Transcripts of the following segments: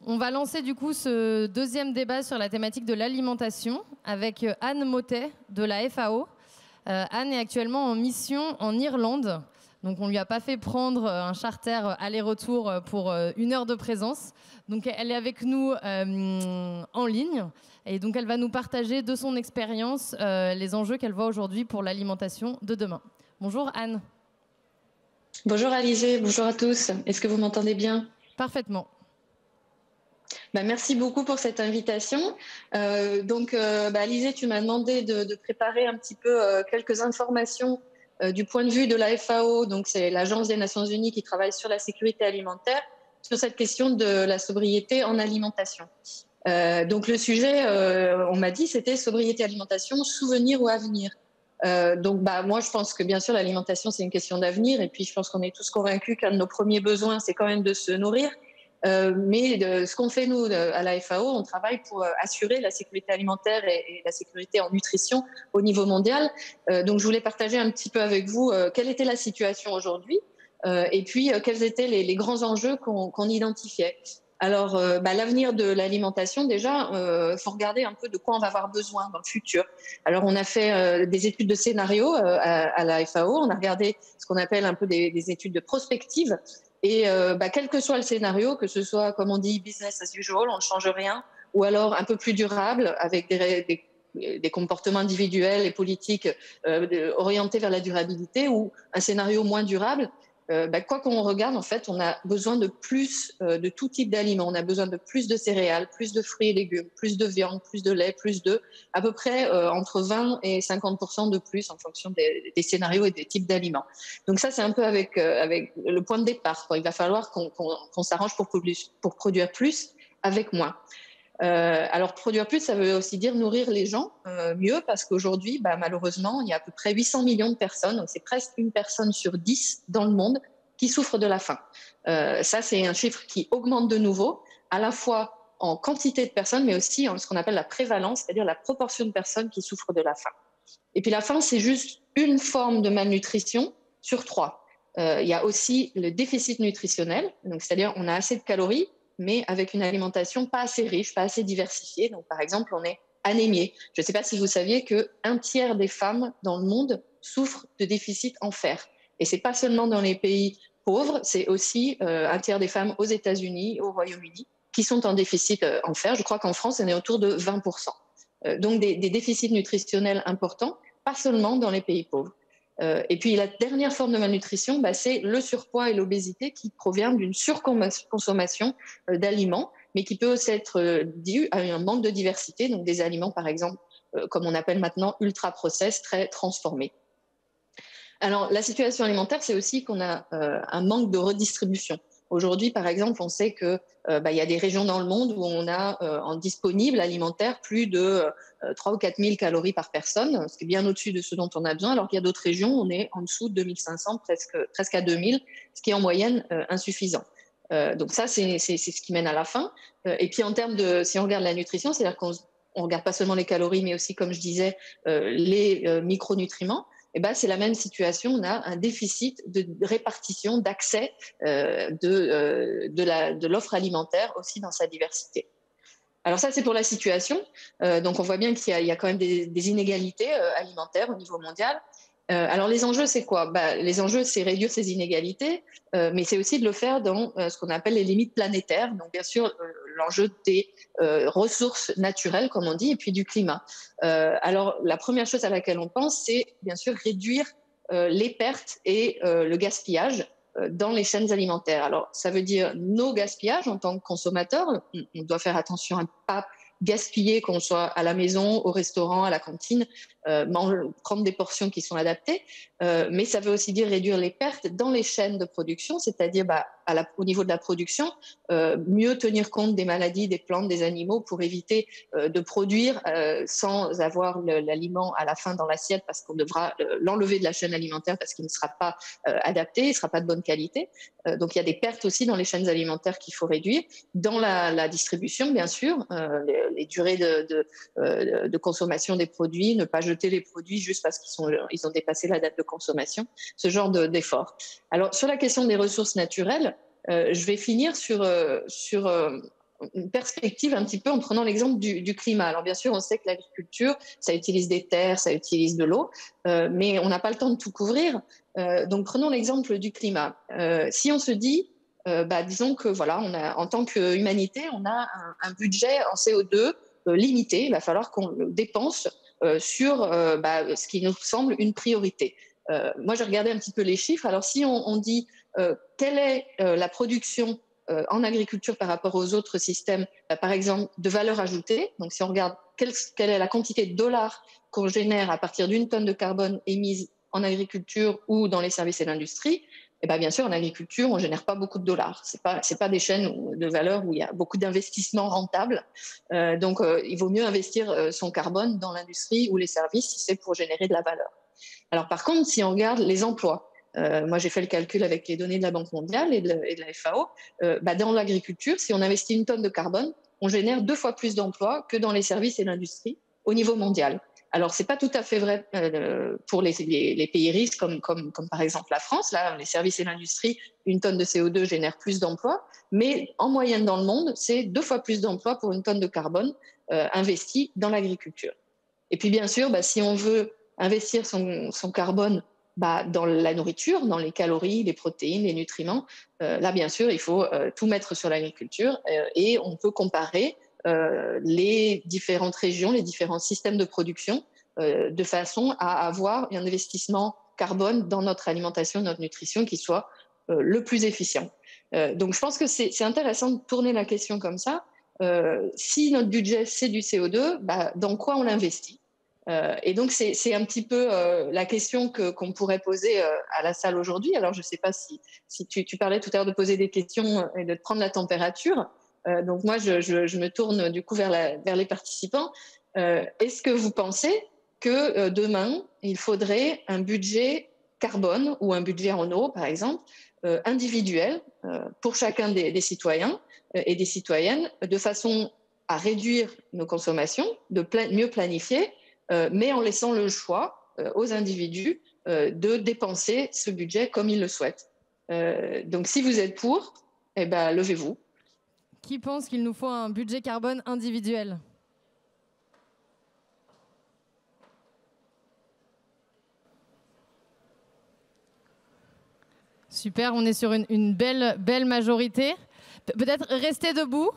On va lancer du coup ce deuxième débat sur la thématique de l'alimentation avec Anne Mottet de la FAO. Anne est actuellement en mission en Irlande. Donc on ne lui a pas fait prendre un charter aller-retour pour 1 heure de présence. Donc elle est avec nous en ligne. Et donc elle va nous partager de son expérience les enjeux qu'elle voit aujourd'hui pour l'alimentation de demain. Bonjour Anne. Bonjour Alizé, bonjour à tous. Est-ce que vous m'entendez bien? Parfaitement. Merci beaucoup pour cette invitation. Alizé, tu m'as demandé de préparer un petit peu quelques informations du point de vue de la FAO, donc c'est l'Agence des Nations Unies qui travaille sur la sécurité alimentaire, sur cette question de la sobriété en alimentation. Donc le sujet, on m'a dit, c'était sobriété alimentation, souvenir ou avenir. Moi, je pense que bien sûr, l'alimentation, c'est une question d'avenir. Et puis, je pense qu'on est tous convaincus qu'un de nos premiers besoins, c'est quand même de se nourrir. Ce qu'on fait, nous, à la FAO, on travaille pour assurer la sécurité alimentaire et la sécurité en nutrition au niveau mondial. Donc, je voulais partager un petit peu avec vous quelle était la situation aujourd'hui et puis quels étaient les grands enjeux qu'on identifiait. Alors, l'avenir de l'alimentation, déjà, faut regarder un peu de quoi on va avoir besoin dans le futur. Alors, on a fait des études de scénario à la FAO. On a regardé ce qu'on appelle un peu des études de prospective. Et quel que soit le scénario, que ce soit, comme on dit, business as usual, on ne change rien, ou alors un peu plus durable, avec des comportements individuels et politiques orientés vers la durabilité, ou un scénario moins durable, quoi qu'on regarde, en fait, on a besoin de plus de tout type d'aliments. On a besoin de plus de céréales, plus de fruits et légumes, plus de viande, plus de lait, plus de à peu près entre 20 et 50% de plus en fonction des scénarios et des types d'aliments. Donc ça, c'est un peu avec le point de départ, quoi. Il va falloir qu'on s'arrange pour produire plus avec moins. Alors produire plus, ça veut aussi dire nourrir les gens mieux, parce qu'aujourd'hui, malheureusement, il y a à peu près 800 millions de personnes, donc c'est presque 1 personne sur 10 dans le monde qui souffre de la faim. Ça, c'est un chiffre qui augmente de nouveau, à la fois en quantité de personnes, mais aussi en ce qu'on appelle la prévalence, c'est-à-dire la proportion de personnes qui souffrent de la faim. Et puis la faim, c'est juste une forme de malnutrition sur 3. Il y a aussi le déficit nutritionnel, donc c'est-à-dire on a assez de calories, mais avec une alimentation pas assez riche, pas assez diversifiée. Donc, par exemple, on est anémié. Je ne sais pas si vous saviez qu'un tiers des femmes dans le monde souffrent de déficit en fer. Et ce n'est pas seulement dans les pays pauvres, c'est aussi un tiers des femmes aux États-Unis, au Royaume-Uni, qui sont en déficit en fer. Je crois qu'en France, on est autour de 20%. Donc, des déficits nutritionnels importants, pas seulement dans les pays pauvres. Et puis la dernière forme de malnutrition, c'est le surpoids et l'obésité qui provient d'une surconsommation d'aliments, mais qui peut aussi être dû à un manque de diversité, donc des aliments par exemple, comme on appelle maintenant ultra-process, très transformés. Alors la situation alimentaire, c'est aussi qu'on a un manque de redistribution. Aujourd'hui, par exemple, on sait que y a des régions dans le monde où on a en disponible alimentaire plus de 3 ou 4 000 calories par personne, ce qui est bien au-dessus de ce dont on a besoin, alors qu'il y a d'autres régions où on est en dessous de 2500, presque à 2000, ce qui est en moyenne insuffisant. Donc ça, c'est ce qui mène à la faim. Et puis en termes de, si on regarde la nutrition, c'est-à-dire qu'on ne regarde pas seulement les calories, mais aussi, comme je disais, les micronutriments. C'est la même situation. On a un déficit de répartition, d'accès de l'offre alimentaire aussi dans sa diversité. Alors ça, c'est pour la situation. Donc on voit bien qu'il y a quand même des inégalités alimentaires au niveau mondial. Alors les enjeux, c'est quoi? Les enjeux, c'est réduire ces inégalités, mais c'est aussi de le faire dans ce qu'on appelle les limites planétaires. Donc bien sûr, l'enjeu des ressources naturelles, comme on dit, et puis du climat. Alors la première chose à laquelle on pense, c'est bien sûr réduire les pertes et le gaspillage dans les chaînes alimentaires. Alors ça veut dire nos gaspillages en tant que consommateurs. On doit faire attention à ne pas gaspiller, qu'on soit à la maison, au restaurant, à la cantine, prendre des portions qui sont adaptées, mais ça veut aussi dire réduire les pertes dans les chaînes de production, c'est-à-dire au niveau de la production, mieux tenir compte des maladies des plantes, des animaux, pour éviter de produire sans avoir l'aliment à la fin dans l'assiette, parce qu'on devra l'enlever de la chaîne alimentaire parce qu'il ne sera pas adapté, il ne sera pas de bonne qualité. Donc il y a des pertes aussi dans les chaînes alimentaires qu'il faut réduire. Dans la distribution, bien sûr, les durées de consommation des produits, ne pas jeter les produits juste parce qu'ils ont dépassé la date de consommation, ce genre d'efforts. Alors sur la question des ressources naturelles, je vais finir sur une perspective un petit peu en prenant l'exemple du climat. Alors bien sûr, on sait que l'agriculture, ça utilise des terres, ça utilise de l'eau, mais on n'a pas le temps de tout couvrir. Donc prenons l'exemple du climat. Si on se dit, disons que voilà, en tant qu'humanité, on a un budget en CO2 limité, il va falloir qu'on le dépense sur ce qui nous semble une priorité. Moi, j'ai regardé un petit peu les chiffres. Alors si on dit quelle est la production en agriculture par rapport aux autres systèmes, par exemple, de valeur ajoutée. Donc, si on regarde quelle est la quantité de dollars qu'on génère à partir d'une tonne de carbone émise en agriculture ou dans les services et l'industrie, bien sûr, en agriculture, on ne génère pas beaucoup de dollars. Ce n'est pas des chaînes de valeur où il y a beaucoup d'investissements rentables. Donc, il vaut mieux investir son carbone dans l'industrie ou les services si c'est pour générer de la valeur. Alors, par contre, si on regarde les emplois, moi, j'ai fait le calcul avec les données de la Banque mondiale et de la FAO. Dans l'agriculture, si on investit une tonne de carbone, on génère 2 fois plus d'emplois que dans les services et l'industrie au niveau mondial. Alors, ce n'est pas tout à fait vrai pour les pays riches comme par exemple la France. Là, les services et l'industrie, une tonne de CO2 génère plus d'emplois. Mais en moyenne dans le monde, c'est 2 fois plus d'emplois pour une tonne de carbone investie dans l'agriculture. Et puis, bien sûr, si on veut investir son carbone dans la nourriture, dans les calories, les protéines, les nutriments. Là, bien sûr, il faut tout mettre sur l'agriculture et on peut comparer les différentes régions, les différents systèmes de production de façon à avoir un investissement carbone dans notre alimentation, notre nutrition qui soit le plus efficient. Donc, je pense que c'est intéressant de tourner la question comme ça. Si notre budget, c'est du CO2, dans quoi on l'investit ? Et donc, c'est un petit peu la question qu'on pourrait poser à la salle aujourd'hui. Alors, je ne sais pas si tu parlais tout à l'heure de poser des questions et de prendre la température. Donc, moi, je me tourne du coup vers les participants. Est-ce que vous pensez que demain, il faudrait un budget carbone ou un budget en eau, par exemple, individuel pour chacun des citoyens et des citoyennes, de façon à réduire nos consommations, de mieux planifier, mais en laissant le choix aux individus de dépenser ce budget comme ils le souhaitent. Donc, si vous êtes pour, levez-vous. Qui pense qu'il nous faut un budget carbone individuel ? Super, on est sur une belle majorité. Peut-être restez debout.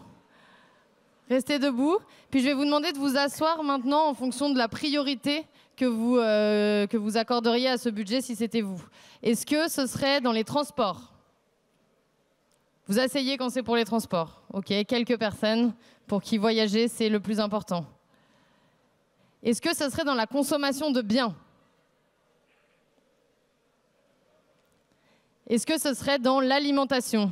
Restez debout. Puis je vais vous demander de vous asseoir maintenant en fonction de la priorité que vous accorderiez à ce budget si c'était vous. Est-ce que ce serait dans les transports ? Vous asseyez quand c'est pour les transports. OK, quelques personnes pour qui voyager, c'est le plus important. Est-ce que ce serait dans la consommation de biens ? Est-ce que ce serait dans l'alimentation ?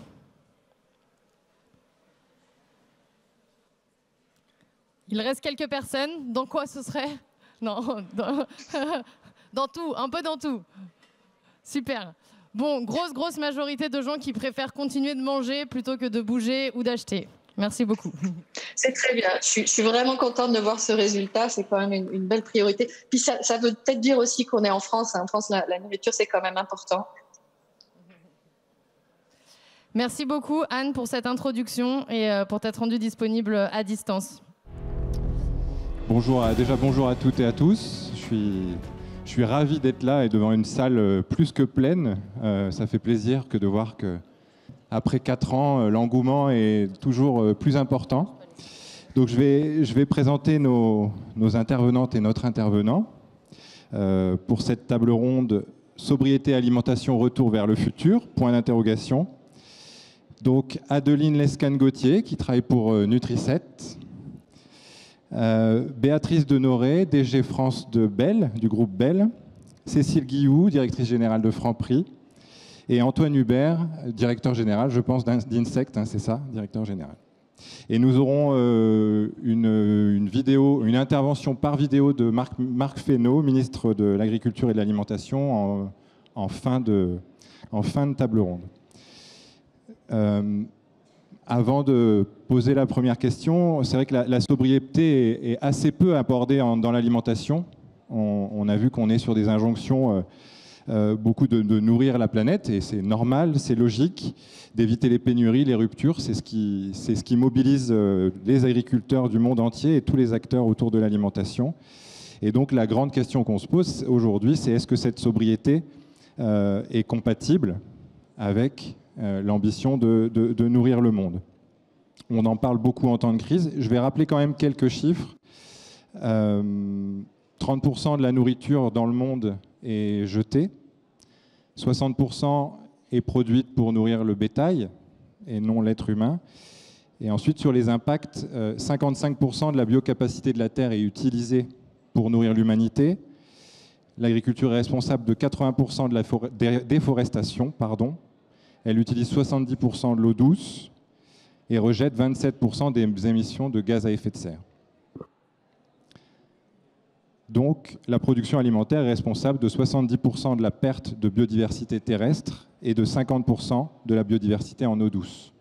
Il reste quelques personnes. Dans quoi ce serait ? Non, dans tout, un peu dans tout. Super. Bon, grosse majorité de gens qui préfèrent continuer de manger plutôt que de bouger ou d'acheter. Merci beaucoup. C'est très bien. Je suis vraiment contente de voir ce résultat. C'est quand même une belle priorité. Puis ça veut peut-être dire aussi qu'on est en France. En France, la nourriture, c'est quand même important. Merci beaucoup, Anne, pour cette introduction et pour t'être rendue disponible à distance. Bonjour à toutes et à tous. Je suis ravi d'être là et devant une salle plus que pleine. Ça fait plaisir que de voir qu'après 4 ans, l'engouement est toujours plus important. Donc je vais présenter nos intervenantes et notre intervenant pour cette table ronde sobriété, alimentation, retour vers le futur, point d'interrogation. Donc Adeline Lescane-Gauthier qui travaille pour Nutri7. Béatrice Denoré, DG France de Bell, du groupe Bell, Cécile Guilloux, directrice générale de Franprix, et Antoine Hubert, directeur général, je pense, d'Insect, c'est ça, directeur général. Et nous aurons une intervention par vidéo de Marc Fesneau, ministre de l'Agriculture et de l'Alimentation, en fin de table ronde. Avant de poser la première question, c'est vrai que la sobriété est assez peu abordée dans l'alimentation. On a vu qu'on est sur des injonctions beaucoup de nourrir la planète, et c'est normal, c'est logique, d'éviter les pénuries, les ruptures. C'est ce qui mobilise les agriculteurs du monde entier et tous les acteurs autour de l'alimentation. Et donc la grande question qu'on se pose aujourd'hui, c'est est-ce que cette sobriété est compatible avec l'ambition de nourrir le monde? On en parle beaucoup en temps de crise. Je vais rappeler quand même quelques chiffres. 30% de la nourriture dans le monde est jetée. 60% est produite pour nourrir le bétail et non l'être humain. Et ensuite, sur les impacts, 55% de la biocapacité de la Terre est utilisée pour nourrir l'humanité. L'agriculture est responsable de 80% de la déforestation. Elle utilise 70% de l'eau douce et rejette 27% des émissions de gaz à effet de serre. Donc, la production alimentaire est responsable de 70% de la perte de biodiversité terrestre et de 50% de la biodiversité en eau douce.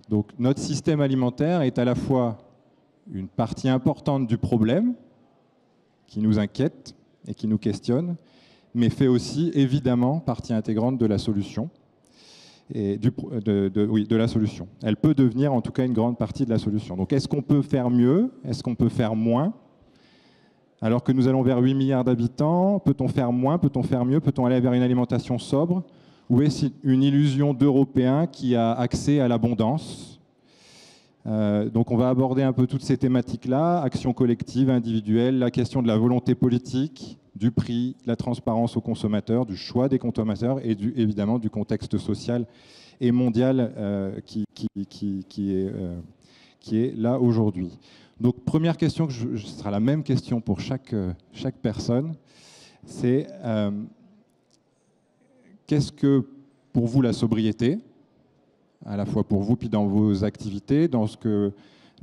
Donc, notre système alimentaire est à la fois une partie importante du problème, qui nous inquiète et qui nous questionne, mais fait aussi évidemment partie intégrante de la solution. De la solution. Elle peut devenir en tout cas une grande partie de la solution. Donc, est-ce qu'on peut faire mieux? Est-ce qu'on peut faire moins? Alors que nous allons vers 8 milliards d'habitants, peut-on faire moins? Peut-on faire mieux? Peut-on aller vers une alimentation sobre? Ou est-ce une illusion d'Européens qui a accès à l'abondance? Donc on va aborder un peu toutes ces thématiques-là, action collective, individuelle, la question de la volonté politique, du prix, de la transparence aux consommateurs, du choix des consommateurs et évidemment du contexte social et mondial qui est là aujourd'hui. Donc première question, ce sera la même question pour chaque personne, c'est qu'est-ce que pour vous la sobriété, à la fois pour vous puis dans vos activités, dans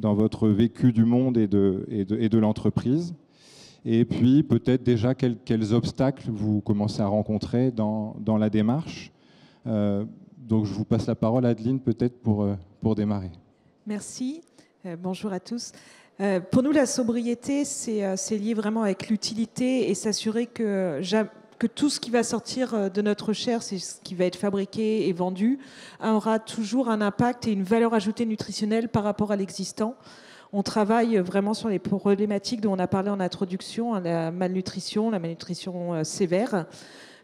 votre vécu du monde et de l'entreprise, et puis peut-être déjà quels obstacles vous commencez à rencontrer dans la démarche. Donc je vous passe la parole, Adeline, peut-être pour démarrer. Merci. Bonjour à tous. Pour nous, la sobriété, c'est lié vraiment avec l'utilité et s'assurer que tout ce qui va sortir de notre chair, c'est ce qui va être fabriqué et vendu, aura toujours un impact et une valeur ajoutée nutritionnelle par rapport à l'existant. On travaille vraiment sur les problématiques dont on a parlé en introduction, la malnutrition sévère.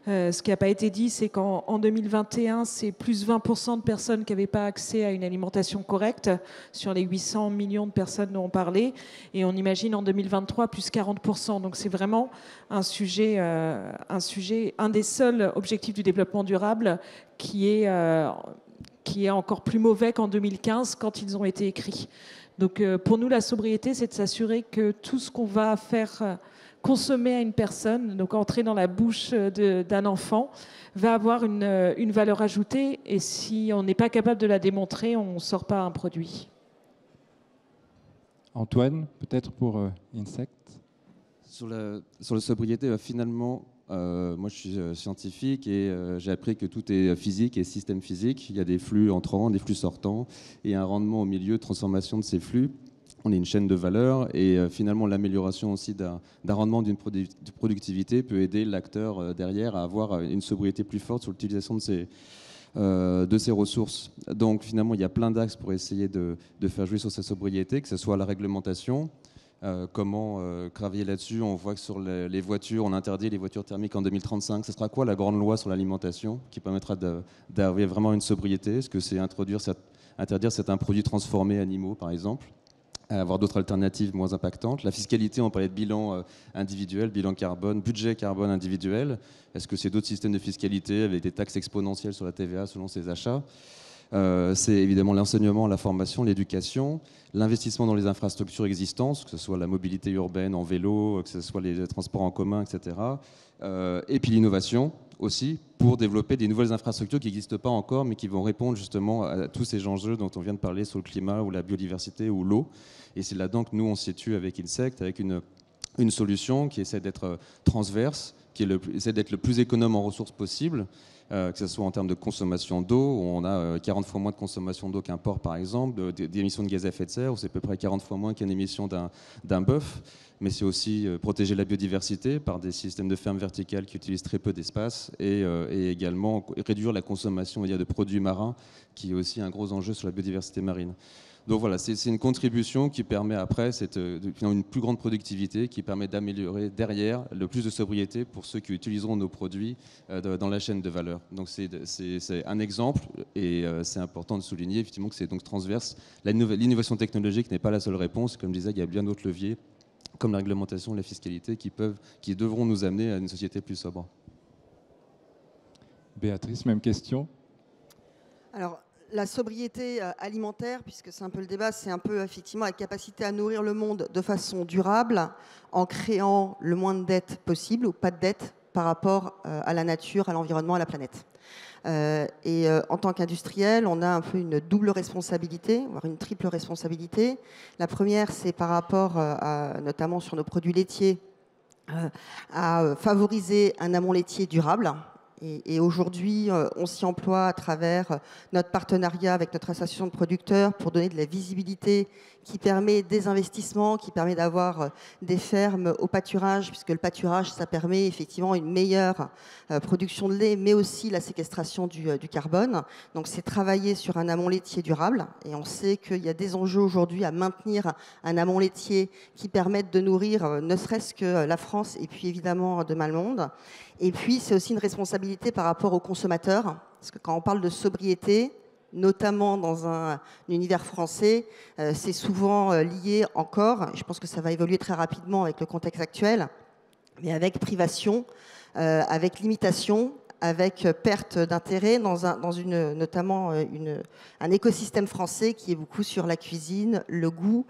Ce qui n'a pas été dit, c'est qu'en 2021, c'est plus 20% de personnes qui n'avaient pas accès à une alimentation correcte sur les 800 millions de personnes dont on parlait. Et on imagine en 2023, plus 40%. Donc c'est vraiment un sujet, un des seuls objectifs du développement durable qui est encore plus mauvais qu'en 2015 quand ils ont été écrits. Donc pour nous, la sobriété, c'est de s'assurer que tout ce qu'on va faire consommer à une personne, donc entrer dans la bouche d'un enfant, va avoir une valeur ajoutée. Et si on n'est pas capable de la démontrer, on ne sort pas un produit. Antoine, peut-être pour Insect. Sur la sobriété, finalement, moi je suis scientifique et j'ai appris que tout est physique et système physique. Il y a des flux entrants, des flux sortants et un rendement au milieu de transformation de ces flux. On est une chaîne de valeur et finalement l'amélioration aussi d'un rendement d'une productivité peut aider l'acteur derrière à avoir une sobriété plus forte sur l'utilisation de ces ressources. Donc finalement il y a plein d'axes pour essayer de faire jouer sur sa sobriété, que ce soit la réglementation, comment travailler là-dessus. On voit que sur les voitures, on interdit les voitures thermiques en 2035. Ce sera quoi la grande loi sur l'alimentation qui permettra d'avoir vraiment une sobriété? Est-ce que c'est interdire certains produits transformés animaux par exemple? Avoir d'autres alternatives moins impactantes. La fiscalité, on parlait de bilan individuel, bilan carbone, budget carbone individuel. Est-ce que c'est d'autres systèmes de fiscalité avec des taxes exponentielles sur la TVA selon ses achats? C'est évidemment l'enseignement, la formation, l'éducation, l'investissement dans les infrastructures existantes, que ce soit la mobilité urbaine en vélo, que ce soit les transports en commun, etc. Et puis l'innovation aussi, pour développer des nouvelles infrastructures qui n'existent pas encore, mais qui vont répondre justement à tous ces enjeux dont on vient de parler sur le climat ou la biodiversité ou l'eau. Et c'est là-dedans que nous, on se situe avec Insect, avec une solution qui essaie d'être transverse, essaie d'être le plus économe en ressources possible, que ce soit en termes de consommation d'eau, où on a 40 fois moins de consommation d'eau qu'un porc par exemple, d'émissions de gaz à effet de serre, où c'est à peu près 40 fois moins qu'une émission d'un bœuf. Mais c'est aussi protéger la biodiversité par des systèmes de ferme verticales qui utilisent très peu d'espace et également réduire la consommation de produits marins, qui est aussi un gros enjeu sur la biodiversité marine. Donc voilà, c'est une contribution qui permet après une plus grande productivité, qui permet d'améliorer derrière le plus de sobriété pour ceux qui utiliseront nos produits dans la chaîne de valeur. Donc c'est un exemple et c'est important de souligner effectivement que c'est donc transverse. L'innovation technologique n'est pas la seule réponse. Comme je disais, il y a bien d'autres leviers comme la réglementation, la fiscalité qui devront nous amener à une société plus sobre. Béatrice, même question. Alors, la sobriété alimentaire, puisque c'est un peu le débat, c'est un peu effectivement la capacité à nourrir le monde de façon durable en créant le moins de dettes possible ou pas de dettes par rapport à la nature, à l'environnement, à la planète. En tant qu'industriel, on a un peu une double responsabilité, voire une triple responsabilité. La première, c'est par rapport, notamment sur nos produits laitiers, à favoriser un amont laitier durable. Et aujourd'hui, on s'y emploie à travers notre partenariat avec notre association de producteurs pour donner de la visibilité qui permet des investissements, qui permet d'avoir des fermes au pâturage, puisque le pâturage, ça permet effectivement une meilleure production de lait, mais aussi la séquestration du carbone. Donc c'est travailler sur un amont laitier durable. Et on sait qu'il y a des enjeux aujourd'hui à maintenir un amont laitier qui permette de nourrir ne serait-ce que la France et puis évidemment demain le monde. Et puis, c'est aussi une responsabilité par rapport aux consommateurs, parce que quand on parle de sobriété, notamment dans un univers français, c'est souvent lié encore, je pense que ça va évoluer très rapidement avec le contexte actuel, mais avec privation, avec limitation, avec perte d'intérêt notamment un écosystème français qui est beaucoup sur la cuisine, le goût,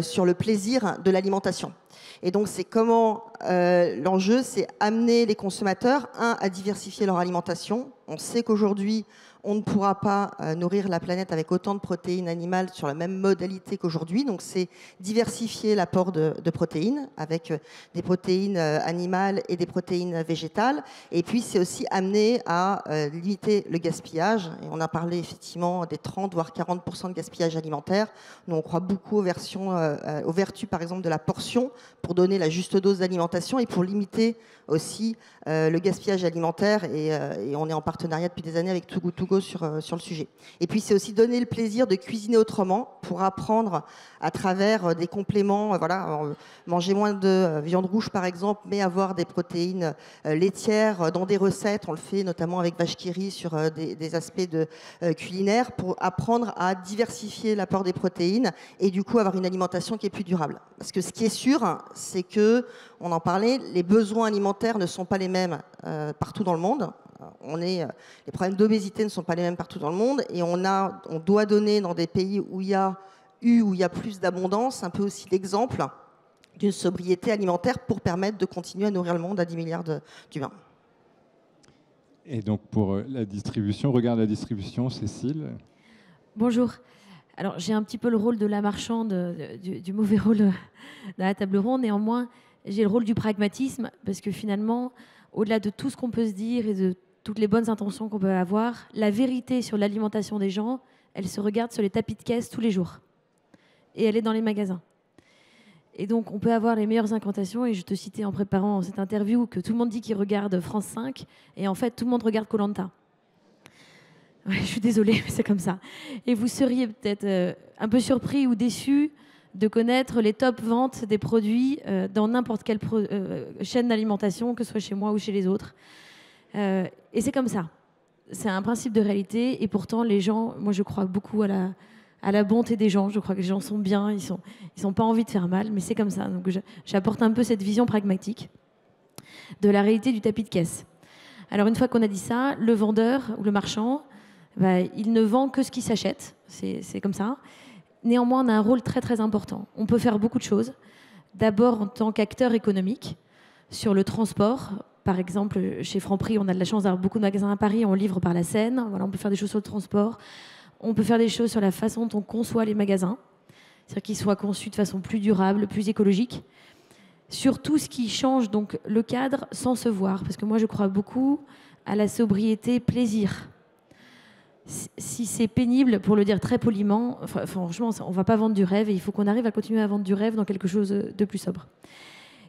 sur le plaisir de l'alimentation. Et donc, c'est comment l'enjeu, c'est amener les consommateurs, à diversifier leur alimentation. On sait qu'aujourd'hui, on ne pourra pas nourrir la planète avec autant de protéines animales sur la même modalité qu'aujourd'hui. Donc, c'est diversifier l'apport de protéines avec des protéines animales et des protéines végétales. Et puis, c'est aussi amener à limiter le gaspillage. Et on a parlé effectivement des 30 voire 40% de gaspillage alimentaire. Nous, on croit beaucoup aux vertus, par exemple, de la portion pour donner la juste dose d'alimentation et pour limiter aussi le gaspillage alimentaire. Et on est en partenariat depuis des années avec Too Good To Go sur le sujet. Et puis, c'est aussi donner le plaisir de cuisiner autrement pour apprendre à travers des compléments, manger moins de viande rouge, par exemple, mais avoir des protéines laitières dans des recettes. On le fait notamment avec Vache qui rit sur des aspects culinaires pour apprendre à diversifier l'apport des protéines et du coup avoir une alimentation qui est plus durable. Parce que ce qui est sûr, c'est que, on en parlait, les besoins alimentaires ne sont pas les mêmes partout dans le monde. Les problèmes d'obésité ne sont pas les mêmes partout dans le monde et on doit donner dans des pays où il y a plus d'abondance, un peu aussi l'exemple d'une sobriété alimentaire pour permettre de continuer à nourrir le monde à 10 milliards d'humains. Et donc pour la distribution, regarde la distribution, Cécile. Bonjour. Alors j'ai un petit peu le rôle de la marchande, du mauvais rôle de la table ronde. Néanmoins, j'ai le rôle du pragmatisme parce que finalement, au-delà de tout ce qu'on peut se dire et de toutes les bonnes intentions qu'on peut avoir, la vérité sur l'alimentation des gens, elle se regarde sur les tapis de caisse tous les jours. Et elle est dans les magasins. Et donc, on peut avoir les meilleures incantations. Et je te citais en préparant cette interview que tout le monde dit qu'il regarde France 5. Et en fait, tout le monde regarde Koh-Lanta. Ouais, je suis désolée, mais c'est comme ça. Et vous seriez peut-être un peu surpris ou déçus de connaître les top ventes des produits dans n'importe quelle chaîne d'alimentation, que ce soit chez moi ou chez les autres. Et c'est comme ça. C'est un principe de réalité. Et pourtant, les gens, moi je crois beaucoup à la bonté des gens. Je crois que les gens sont bien, ils n'ont pas envie de faire mal, mais c'est comme ça. Donc j'apporte un peu cette vision pragmatique de la réalité du tapis de caisse. Alors une fois qu'on a dit ça, le vendeur ou le marchand, il ne vend que ce qui s'achète. C'est comme ça. Néanmoins, on a un rôle très très important. On peut faire beaucoup de choses. D'abord en tant qu'acteur économique, sur le transport. Par exemple, chez Franprix, on a de la chance d'avoir beaucoup de magasins à Paris, on livre par la Seine. Voilà, on peut faire des choses sur le transport. On peut faire des choses sur la façon dont on conçoit les magasins. C'est-à-dire qu'ils soient conçus de façon plus durable, plus écologique. sur tout ce qui change donc le cadre sans se voir. Parce que moi, je crois beaucoup à la sobriété plaisir. Si c'est pénible, pour le dire très poliment, franchement, on ne va pas vendre du rêve et il faut qu'on arrive à continuer à vendre du rêve dans quelque chose de plus sobre.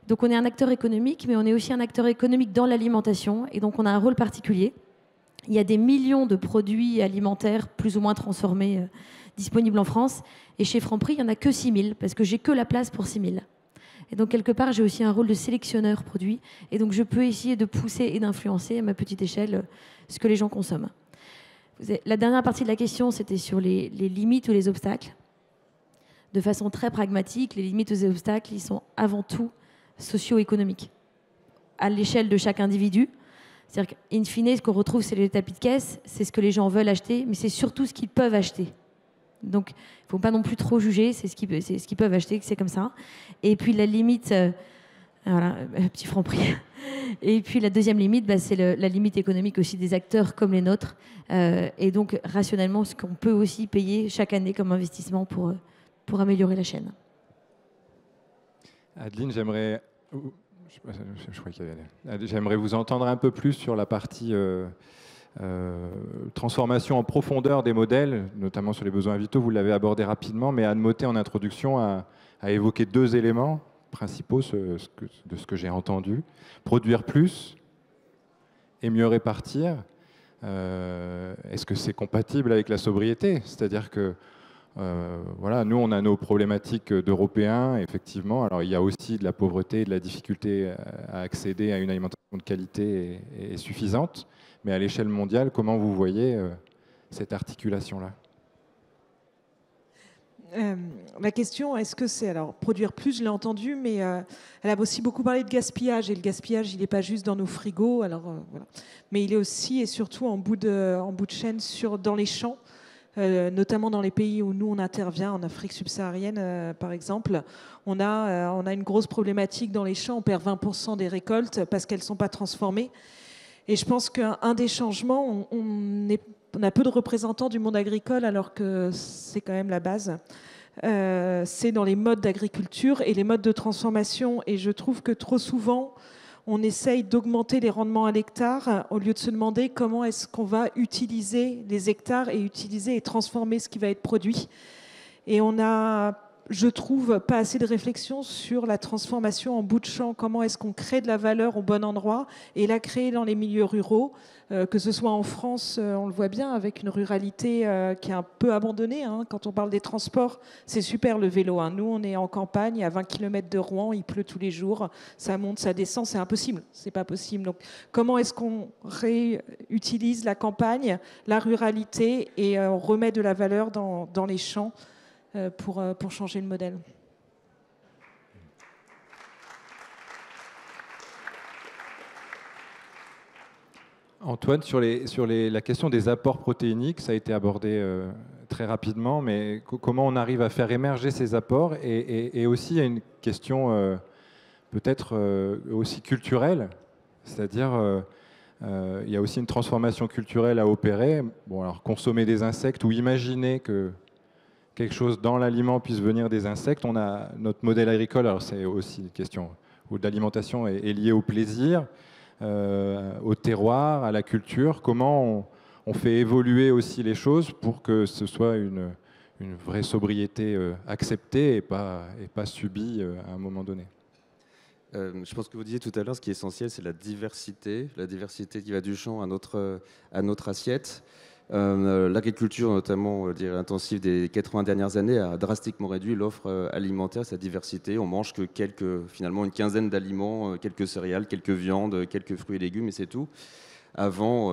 Donc on est un acteur économique, mais on est aussi un acteur économique dans l'alimentation et donc on a un rôle particulier. Il y a des millions de produits alimentaires plus ou moins transformés disponibles en France et chez Franprix, il n'y en a que 6 000 parce que j'ai que la place pour 6 000. Et donc quelque part, j'ai aussi un rôle de sélectionneur produit et donc je peux essayer de pousser et d'influencer à ma petite échelle ce que les gens consomment. La dernière partie de la question, c'était sur les limites ou les obstacles. De façon très pragmatique, les limites ou les obstacles, ils sont avant tout socio-économiques, à l'échelle de chaque individu. C'est-à-dire qu'in fine, ce qu'on retrouve, c'est les tapis de caisse, c'est ce que les gens veulent acheter, mais c'est surtout ce qu'ils peuvent acheter. Donc, il ne faut pas non plus trop juger, c'est ce qu'ils peuvent acheter, c'est comme ça. Et puis la limite, voilà, petit Franprix. Et puis la deuxième limite, c'est la limite économique aussi des acteurs comme les nôtres. Et donc, rationnellement, ce qu'on peut aussi payer chaque année comme investissement pour améliorer la chaîne. Adeline, j'aimerais vous entendre un peu plus sur la partie transformation en profondeur des modèles, notamment sur les besoins vitaux. Vous l'avez abordé rapidement, mais Anne Mottet, en introduction, a évoqué 2 éléments principaux de ce que j'ai entendu. Produire plus et mieux répartir. Est-ce que c'est compatible avec la sobriété? C'est-à-dire que voilà, nous, on a nos problématiques d'Européens, effectivement. Alors, il y a aussi de la pauvreté et de la difficulté à accéder à une alimentation de qualité et suffisante. Mais à l'échelle mondiale, comment vous voyez cette articulation-là? La question, est-ce que c'est... Alors, produire plus, je l'ai entendu, mais elle a aussi beaucoup parlé de gaspillage. Et le gaspillage, il n'est pas juste dans nos frigos, alors, voilà. Mais il est aussi et surtout en bout de chaîne dans les champs. Notamment dans les pays où nous on intervient, en Afrique subsaharienne par exemple, on a une grosse problématique dans les champs, on perd 20% des récoltes parce qu'elles ne sont pas transformées. Et je pense qu'un des changements, on a peu de représentants du monde agricole alors que c'est quand même la base. C'est dans les modes d'agriculture et les modes de transformation. Et je trouve que trop souvent, on essaye d'augmenter les rendements à l'hectare au lieu de se demander comment est-ce qu'on va utiliser les hectares et utiliser et transformer ce qui va être produit. Et on a, je trouve, pas assez de réflexion sur la transformation en bout de champ. Comment est-ce qu'on crée de la valeur au bon endroit et la créer dans les milieux ruraux, que ce soit en France, on le voit bien, avec une ruralité qui est un peu abandonnée. Quand on parle des transports, c'est super le vélo. Nous, on est en campagne, à 20 km de Rouen, il pleut tous les jours, ça monte, ça descend, c'est impossible. C'est pas possible. Donc, comment est-ce qu'on réutilise la campagne, la ruralité et on remet de la valeur dans les champs pour changer le modèle? Antoine, sur la question des apports protéiniques, ça a été abordé très rapidement, mais comment on arrive à faire émerger ces apports et aussi, il y a une question peut-être aussi culturelle, c'est-à-dire il y a aussi une transformation culturelle à opérer. Bon, alors consommer des insectes ou imaginer que quelque chose dans l'aliment puisse venir des insectes. On a notre modèle agricole, alors c'est aussi une question où l'alimentation est liée au plaisir, au terroir, à la culture. Comment on fait évoluer aussi les choses pour que ce soit une vraie sobriété acceptée et pas subie à un moment donné? Je pense que vous disiez tout à l'heure, ce qui est essentiel, c'est la diversité qui va du champ à notre assiette. L'agriculture, notamment intensive des 80 dernières années, a drastiquement réduit l'offre alimentaire, sa diversité. On mange que finalement une quinzaine d'aliments, quelques céréales, quelques viandes, quelques fruits et légumes, et c'est tout. Avant,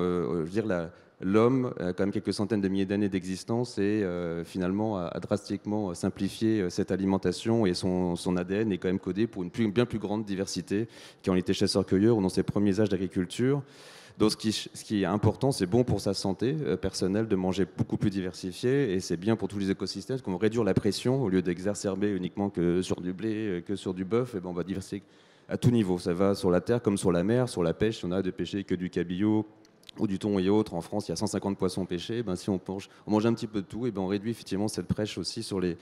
l'homme a quand même quelques centaines de milliers d'années d'existence et finalement a drastiquement simplifié cette alimentation et son ADN est quand même codé pour une bien plus grande diversité quand on était chasseur-cueilleur ou dans ses premiers âges d'agriculture. Donc ce qui est important, c'est bon pour sa santé personnelle de manger beaucoup plus diversifié et c'est bien pour tous les écosystèmes parce qu'on va réduire la pression au lieu d'exacerber uniquement que sur du blé, que sur du bœuf, et ben on va diversifier à tout niveau. Ça va sur la terre comme sur la mer, sur la pêche, si on a de pêcher que du cabillaud ou du thon et autres. En France, il y a 150 poissons pêchés. Ben, si on mange un petit peu de tout, et ben on réduit effectivement cette prêche aussi sur les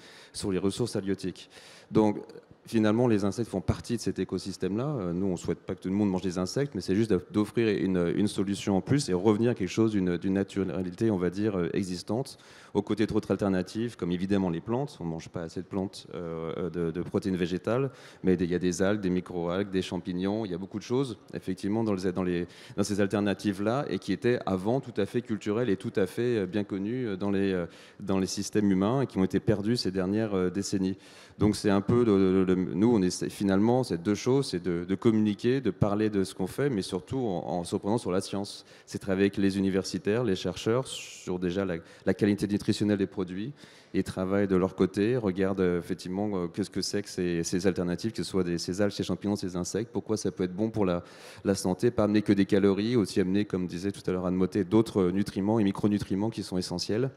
ressources halieutiques. Donc finalement, les insectes font partie de cet écosystème-là. Nous, on ne souhaite pas que tout le monde mange des insectes, mais c'est juste d'offrir une solution en plus et revenir à quelque chose d'une naturalité, on va dire, existante, aux côtés d'autres alternatives, comme évidemment les plantes. On ne mange pas assez de plantes de protéines végétales, mais il y a des algues, des micro-algues, des champignons, il y a beaucoup de choses, effectivement, dans ces alternatives-là, et qui étaient avant tout à fait culturelles et tout à fait bien connues dans les systèmes humains et qui ont été perdues ces dernières décennies. Donc c'est un peu, nous, on essaie finalement, c'est deux choses, c'est de communiquer, de parler de ce qu'on fait, mais surtout en se reprenant sur la science. C'est travailler avec les universitaires, les chercheurs, sur déjà la qualité nutritionnelle des produits, et travaillent de leur côté, regardent effectivement qu'est-ce que c'est que ces alternatives, que ce soit ces algues, ces champignons, ces insectes, pourquoi ça peut être bon pour la santé, pas amener que des calories, aussi amener, comme disait tout à l'heure Anne Mottet, d'autres nutriments et micronutriments qui sont essentiels.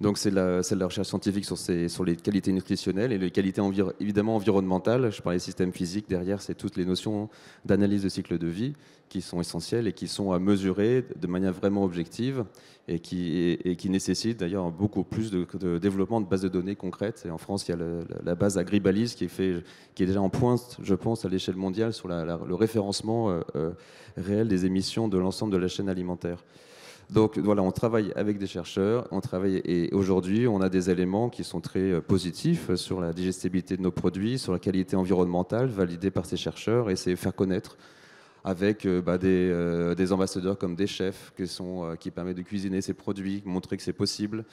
Donc c'est de la recherche scientifique sur les qualités nutritionnelles et les qualités évidemment environnementales. Je parlais des systèmes physiques, derrière c'est toutes les notions d'analyse de cycle de vie qui sont essentielles et qui sont à mesurer de manière vraiment objective et qui nécessitent d'ailleurs beaucoup plus de développement de bases de données concrètes. Et en France, il y a la base Agribalise qui est déjà en pointe, je pense, à l'échelle mondiale sur le référencement réel des émissions de l'ensemble de la chaîne alimentaire. Donc voilà, on travaille avec des chercheurs, et aujourd'hui on a des éléments qui sont très positifs sur la digestibilité de nos produits, sur la qualité environnementale validée par ces chercheurs, et c'est faire connaître avec des ambassadeurs comme des chefs qui permettent de cuisiner ces produits, montrer que c'est possible.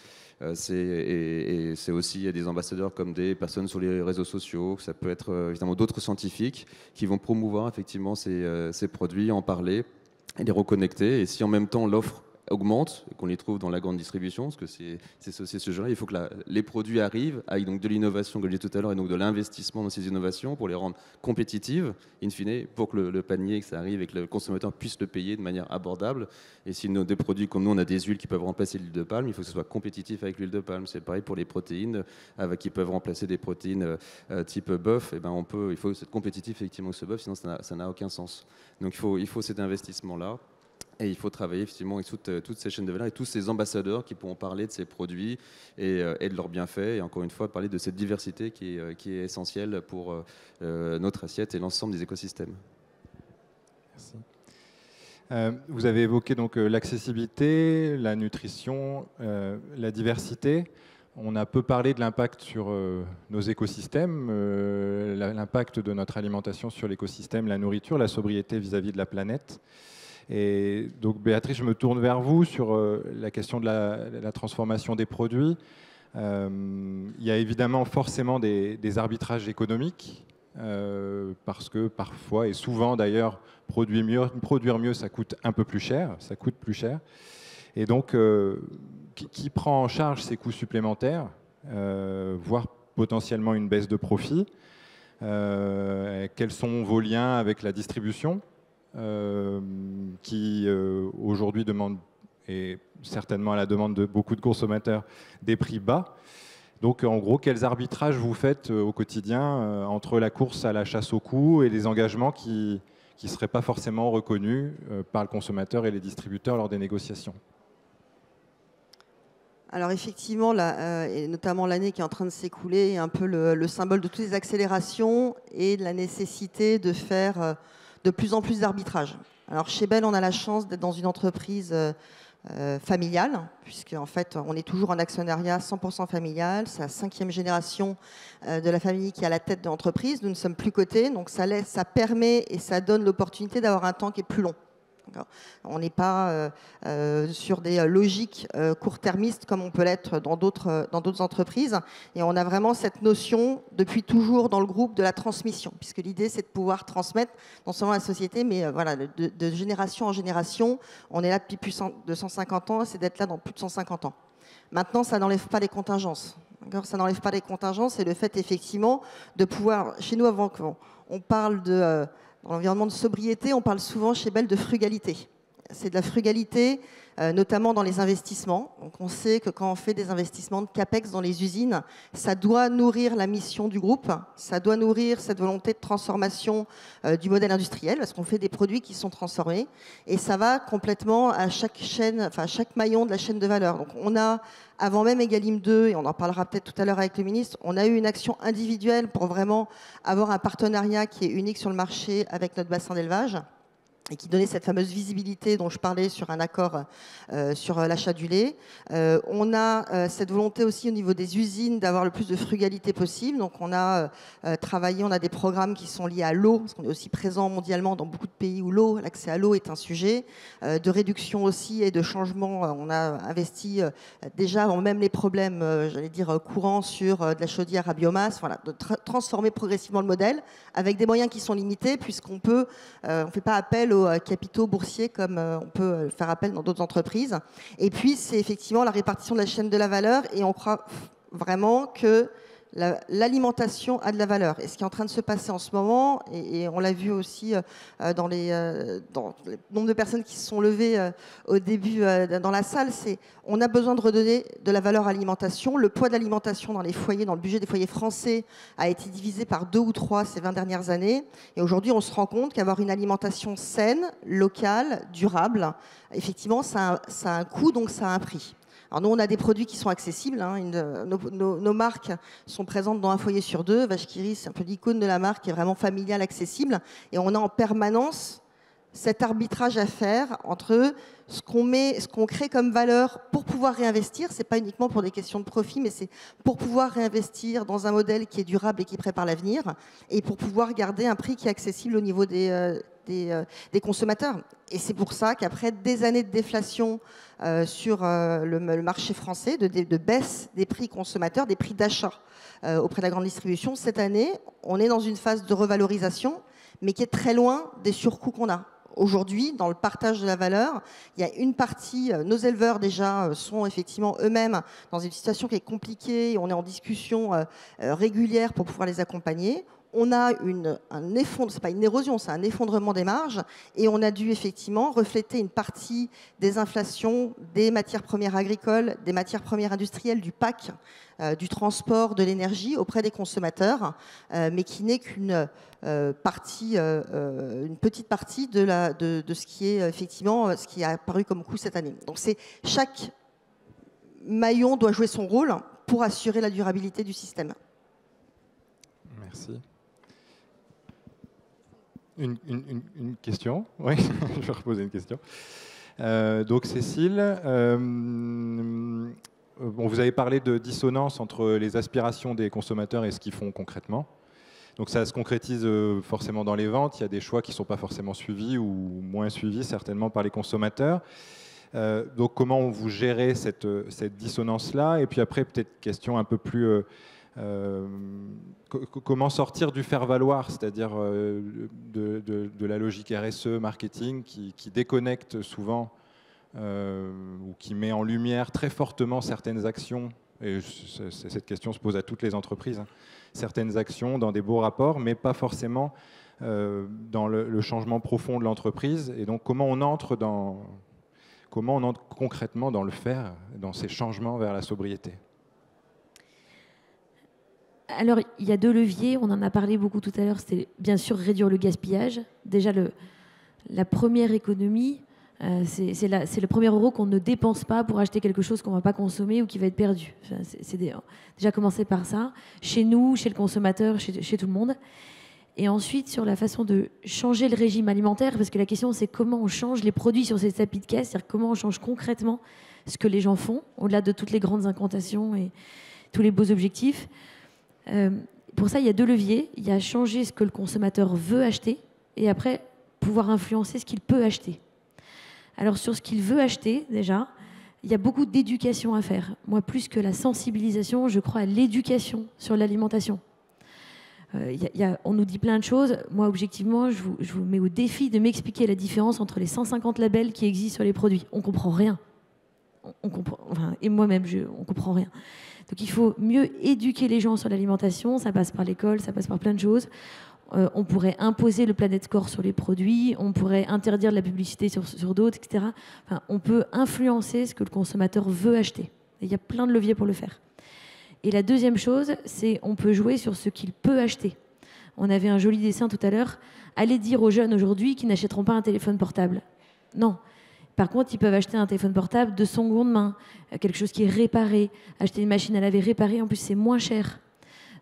C'est aussi des ambassadeurs comme des personnes sur les réseaux sociaux, ça peut être évidemment d'autres scientifiques qui vont promouvoir effectivement ces produits, en parler et les reconnecter. Et si en même temps l'offre augmente, qu'on les trouve dans la grande distribution, parce que c'est ce jeu-là. Il faut que les produits arrivent avec donc de l'innovation, que j'ai dit tout à l'heure, et donc de l'investissement dans ces innovations pour les rendre compétitives, in fine, pour que le panier, que ça arrive et que le consommateur puisse le payer de manière abordable. Et si des produits comme nous, on a des huiles qui peuvent remplacer l'huile de palme, il faut que ce soit compétitif avec l'huile de palme. C'est pareil pour les protéines, qui peuvent remplacer des protéines type bœuf. Et ben il faut être compétitif effectivement avec ce bœuf, sinon ça n'a aucun sens. Donc il faut cet investissement-là. Et il faut travailler effectivement avec toutes ces chaînes de valeur et tous ces ambassadeurs qui pourront parler de ces produits et de leurs bienfaits. Et encore une fois, parler de cette diversité qui est essentielle pour notre assiette et l'ensemble des écosystèmes. Merci. Vous avez évoqué donc l'accessibilité, la nutrition, la diversité. On a peu parlé de l'impact sur nos écosystèmes, l'impact de notre alimentation sur l'écosystème, la nourriture, la sobriété vis-à-vis de la planète. Et donc Béatrice, je me tourne vers vous sur la question de la transformation des produits. Il y a évidemment forcément des arbitrages économiques, parce que parfois, et souvent d'ailleurs, produire mieux, ça coûte un peu plus cher, ça coûte plus cher. Et donc, qui prend en charge ces coûts supplémentaires, voire potentiellement une baisse de profit? Quels sont vos liens avec la distribution ? Qui aujourd'hui demande, et certainement à la demande de beaucoup de consommateurs, des prix bas. Donc en gros, quels arbitrages vous faites au quotidien entre la course à la chasse au coût et les engagements qui ne seraient pas forcément reconnus par le consommateur et les distributeurs lors des négociations? Alors effectivement, et notamment l'année qui est en train de s'écouler, est un peu le symbole de toutes les accélérations et de la nécessité de faire de plus en plus d'arbitrage. Alors chez Bell, on a la chance d'être dans une entreprise familiale, puisque en fait, on est toujours en actionnariat 100% familial. C'est la 5e génération de la famille qui est à la tête de l'entreprise. Nous ne sommes plus cotés, donc ça permet et ça donne l'opportunité d'avoir un temps qui est plus long. On n'est pas sur des logiques court-termistes comme on peut l'être dans d'autres entreprises. Et on a vraiment cette notion depuis toujours dans le groupe de la transmission, puisque l'idée c'est de pouvoir transmettre non seulement la société, mais voilà, de génération en génération. On est là depuis plus de 150 ans, c'est d'être là dans plus de 150 ans. Maintenant, ça n'enlève pas les contingences. Ça n'enlève pas les contingences et le fait effectivement de pouvoir, chez nous avant qu'on parle de... Dans l'environnement de sobriété, on parle souvent chez Bell de frugalité. c'est de la frugalité, notamment dans les investissements. Donc on sait que quand on fait des investissements de CAPEX dans les usines, ça doit nourrir la mission du groupe, ça doit nourrir cette volonté de transformation du modèle industriel, parce qu'on fait des produits qui sont transformés, et ça va complètement à chaque chaîne, enfin à chaque maillon de la chaîne de valeur. Donc on a, avant même Egalim 2, et on en parlera peut-être tout à l'heure avec le ministre, on a eu une action individuelle pour vraiment avoir un partenariat qui est unique sur le marché avec notre bassin d'élevage, et qui donnait cette fameuse visibilité dont je parlais sur un accord sur l'achat du lait. On a cette volonté aussi au niveau des usines d'avoir le plus de frugalité possible. Donc on a travaillé, on a des programmes qui sont liés à l'eau, parce qu'on est aussi présent mondialement dans beaucoup de pays où l'eau, l'accès à l'eau est un sujet, de réduction aussi et de changement. On a investi déjà avant même les problèmes, j'allais dire, courants sur de la chaudière à biomasse, voilà, de transformer progressivement le modèle avec des moyens qui sont limités, puisqu'on peut, on ne fait pas appel aux capitaux boursiers comme on peut faire appel dans d'autres entreprises. Et puis, c'est effectivement la répartition de la chaîne de la valeur, et on croit vraiment que l'alimentation a de la valeur. Et ce qui est en train de se passer en ce moment, et on l'a vu aussi dans le nombre de personnes qui se sont levées au début dans la salle, c'est on a besoin de redonner de la valeur à l'alimentation. Le poids de l'alimentation dans les foyers, dans le budget des foyers français, a été divisé par 2 ou 3 ces 20 dernières années. Et aujourd'hui, on se rend compte qu'avoir une alimentation saine, locale, durable, effectivement, ça a un coût, donc ça a un prix. Alors nous, on a des produits qui sont accessibles. Hein. Nos marques sont présentes dans un foyer sur 2. Vache qui rit, c'est un peu l'icône de la marque, qui est vraiment familiale, accessible. Et on a en permanence cet arbitrage à faire entre ce qu'on crée comme valeur pour pouvoir réinvestir. C'est pas uniquement pour des questions de profit, mais c'est pour pouvoir réinvestir dans un modèle qui est durable et qui prépare l'avenir, et pour pouvoir garder un prix qui est accessible au niveau des consommateurs. Et c'est pour ça qu'après des années de déflation sur le marché français, de baisse des prix consommateurs, des prix d'achat auprès de la grande distribution, cette année, on est dans une phase de revalorisation, mais qui est très loin des surcoûts qu'on a. Aujourd'hui, dans le partage de la valeur, il y a une partie, nos éleveurs déjà sont effectivement eux-mêmes dans une situation qui est compliquée, on est en discussion régulière pour pouvoir les accompagner. On a un effondrement, c'est pas une érosion, c'est un effondrement des marges, et on a dû effectivement refléter une partie des inflations des matières premières agricoles, des matières premières industrielles, du PAC, du transport, de l'énergie auprès des consommateurs, mais qui n'est qu'une partie, une petite partie de ce qui est effectivement ce qui a apparu comme coût cette année. Donc chaque maillon doit jouer son rôle pour assurer la durabilité du système. Merci. Une question. Oui, je vais reposer une question. Donc Cécile, vous avez parlé de dissonance entre les aspirations des consommateurs et ce qu'ils font concrètement. Donc ça se concrétise forcément dans les ventes. Il y a des choix qui ne sont pas forcément suivis ou moins suivis certainement par les consommateurs. Donc comment vous gérez cette dissonance-là? Et puis après, peut-être question un peu plus... comment sortir du faire-valoir, c'est-à-dire de la logique RSE, marketing, qui déconnecte souvent ou qui met en lumière très fortement certaines actions, et cette question se pose à toutes les entreprises, hein, certaines actions dans des beaux rapports, mais pas forcément dans le changement profond de l'entreprise. Et donc comment on entre concrètement dans le faire, dans ces changements vers la sobriété? Alors, il y a 2 leviers, on en a parlé beaucoup tout à l'heure, c'était bien sûr réduire le gaspillage. Déjà, la première économie, c'est le premier euro qu'on ne dépense pas pour acheter quelque chose qu'on ne va pas consommer ou qui va être perdu. Enfin, c'est déjà commencer par ça, chez nous, chez le consommateur, chez tout le monde. Et ensuite, sur la façon de changer le régime alimentaire, parce que la question, c'est comment on change les produits sur ces tapis de caisse, c'est-à-dire comment on change concrètement ce que les gens font, au-delà de toutes les grandes incantations et tous les beaux objectifs. Pour ça, il y a 2 leviers. Il y a changer ce que le consommateur veut acheter et après, pouvoir influencer ce qu'il peut acheter. Alors, sur ce qu'il veut acheter, déjà, il y a beaucoup d'éducation à faire. Moi, plus que la sensibilisation, je crois à l'éducation sur l'alimentation. On nous dit plein de choses. Moi, objectivement, je vous mets au défi de m'expliquer la différence entre les 150 labels qui existent sur les produits. On ne comprend rien. Et moi-même, on ne comprend rien. Donc il faut mieux éduquer les gens sur l'alimentation, ça passe par l'école, ça passe par plein de choses. On pourrait imposer le Planet Score sur les produits, on pourrait interdire la publicité sur d'autres, etc. Enfin, on peut influencer ce que le consommateur veut acheter. Et il y a plein de leviers pour le faire. Et la deuxième chose, c'est on peut jouer sur ce qu'il peut acheter. On avait un joli dessin tout à l'heure. Allez dire aux jeunes aujourd'hui qu'ils n'achèteront pas un téléphone portable. Non. Par contre, ils peuvent acheter un téléphone portable de seconde main, quelque chose qui est réparé, acheter une machine à laver réparée, en plus c'est moins cher.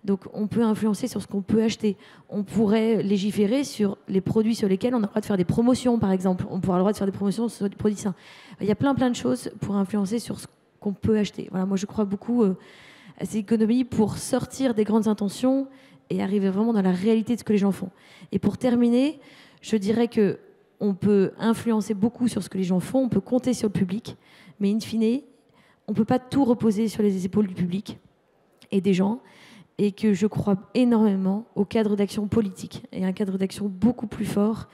Donc on peut influencer sur ce qu'on peut acheter. On pourrait légiférer sur les produits sur lesquels on a le droit de faire des promotions, par exemple. On pourra avoir le droit de faire des promotions sur des produits sains. Il y a plein de choses pour influencer sur ce qu'on peut acheter. Voilà, moi je crois beaucoup à ces économies pour sortir des grandes intentions et arriver vraiment dans la réalité de ce que les gens font. Et pour terminer, je dirais que on peut influencer beaucoup sur ce que les gens font, on peut compter sur le public, mais in fine, on ne peut pas tout reposer sur les épaules du public et des gens, et que je crois énormément au cadre d'action politique, et un cadre d'action beaucoup plus fort.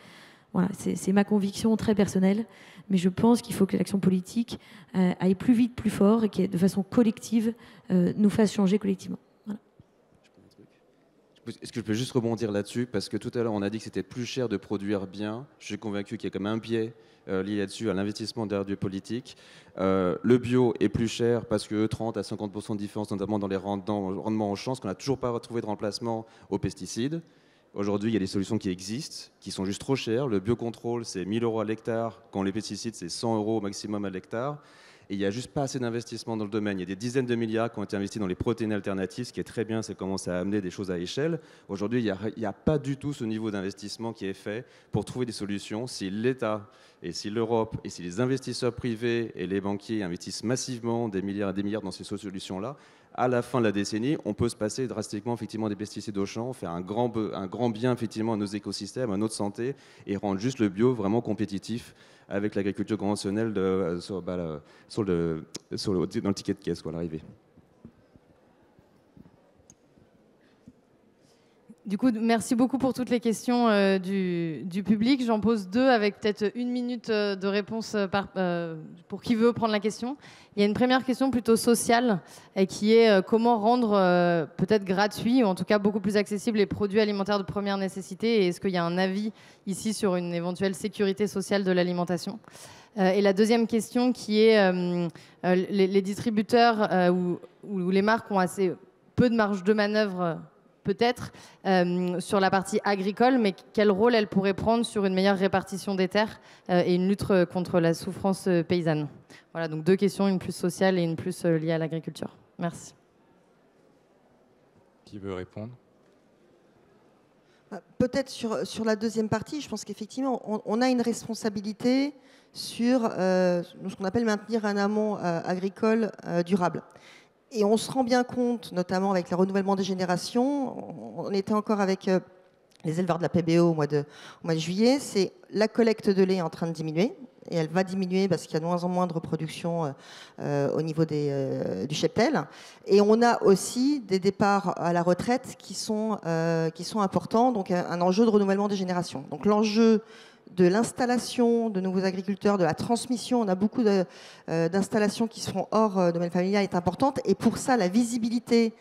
Voilà, c'est ma conviction très personnelle, mais je pense qu'il faut que l'action politique aille plus vite, plus fort, et que de façon collective, nous fasse changer collectivement. Est-ce que je peux juste rebondir là-dessus? Parce que tout à l'heure, on a dit que c'était plus cher de produire bien. Je suis convaincu qu'il y a quand même un biais lié là-dessus à l'investissement derrière du politique. Le bio est plus cher parce que 30 à 50% de différence, notamment dans les rendements en champ, parce qu'on n'a toujours pas retrouvé de remplacement aux pesticides. Aujourd'hui, il y a des solutions qui existent, qui sont juste trop chères. Le biocontrôle, c'est 1 000 € à l'hectare, quand les pesticides, c'est 100 € au maximum à l'hectare. Et il n'y a juste pas assez d'investissement dans le domaine. Il y a des dizaines de milliards qui ont été investis dans les protéines alternatives, ce qui est très bien, c'est commence à amener des choses à échelle. Aujourd'hui, il n'y a pas du tout ce niveau d'investissement qui est fait pour trouver des solutions. Si l'État et si l'Europe et si les investisseurs privés et les banquiers investissent massivement des milliards et des milliards dans ces solutions-là, à la fin de la décennie, on peut se passer drastiquement effectivement des pesticides au champ, faire un grand bien effectivement à nos écosystèmes, à notre santé, et rendre juste le bio vraiment compétitif avec l'agriculture conventionnelle dans le ticket de caisse à l'arrivée. Du coup, merci beaucoup pour toutes les questions du public. J'en pose 2 avec peut-être 1 minute de réponse pour qui veut prendre la question. Il y a une première question plutôt sociale qui est comment rendre peut-être gratuit ou en tout cas beaucoup plus accessible les produits alimentaires de première nécessité, et est-ce qu'il y a un avis ici sur une éventuelle sécurité sociale de l'alimentation? Et la deuxième question qui est les distributeurs ou les marques ont assez peu de marge de manœuvre peut-être sur la partie agricole, mais quel rôle elle pourrait prendre sur une meilleure répartition des terres et une lutte contre la souffrance paysanne? Voilà, donc 2 questions, une plus sociale et une plus liée à l'agriculture. Merci. Qui veut répondre? Peut-être sur la deuxième partie, je pense qu'effectivement, on a une responsabilité sur ce qu'on appelle maintenir un amont agricole durable. Et on se rend bien compte, notamment avec le renouvellement des générations, on était encore avec les éleveurs de la PBO au mois de juillet, c'est la collecte de lait est en train de diminuer, et elle va diminuer parce qu'il y a de moins en moins de reproduction au niveau du cheptel. Et on a aussi des départs à la retraite qui sont importants, donc un enjeu de renouvellement des générations. Donc l'enjeu de l'installation de nouveaux agriculteurs, de la transmission, on a beaucoup d'installations qui seront hors domaine familial, est importante. Et pour ça, la visibilité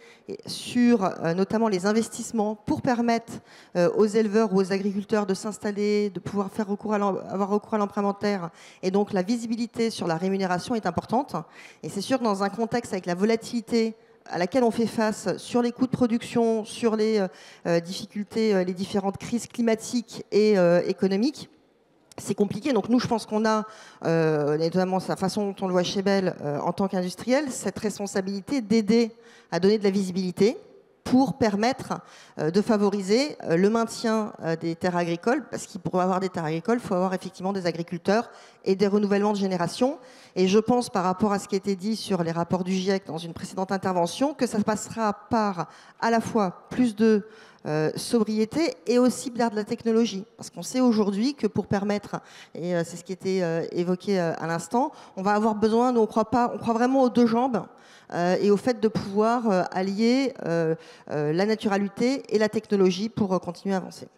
sur notamment les investissements pour permettre aux éleveurs ou aux agriculteurs de s'installer, de pouvoir avoir recours à l'emprunt bancaire, et donc la visibilité sur la rémunération est importante. Et c'est sûr que dans un contexte avec la volatilité à laquelle on fait face sur les coûts de production, sur les difficultés, les différentes crises climatiques et économiques, c'est compliqué. Donc nous, je pense qu'on a, notamment la façon dont on le voit chez Bell en tant qu'industriel, cette responsabilité d'aider à donner de la visibilité pour permettre de favoriser le maintien des terres agricoles, parce qu'il pour avoir des terres agricoles, il faut avoir effectivement des agriculteurs et des renouvellements de génération. Et je pense, par rapport à ce qui a été dit sur les rapports du GIEC dans une précédente intervention, que ça passera par à la fois plus de sobriété et aussi de la technologie. Parce qu'on sait aujourd'hui que pour permettre, et c'est ce qui était évoqué à l'instant, on va avoir besoin, nous on croit vraiment aux 2 jambes et au fait de pouvoir allier la naturalité et la technologie pour continuer à avancer.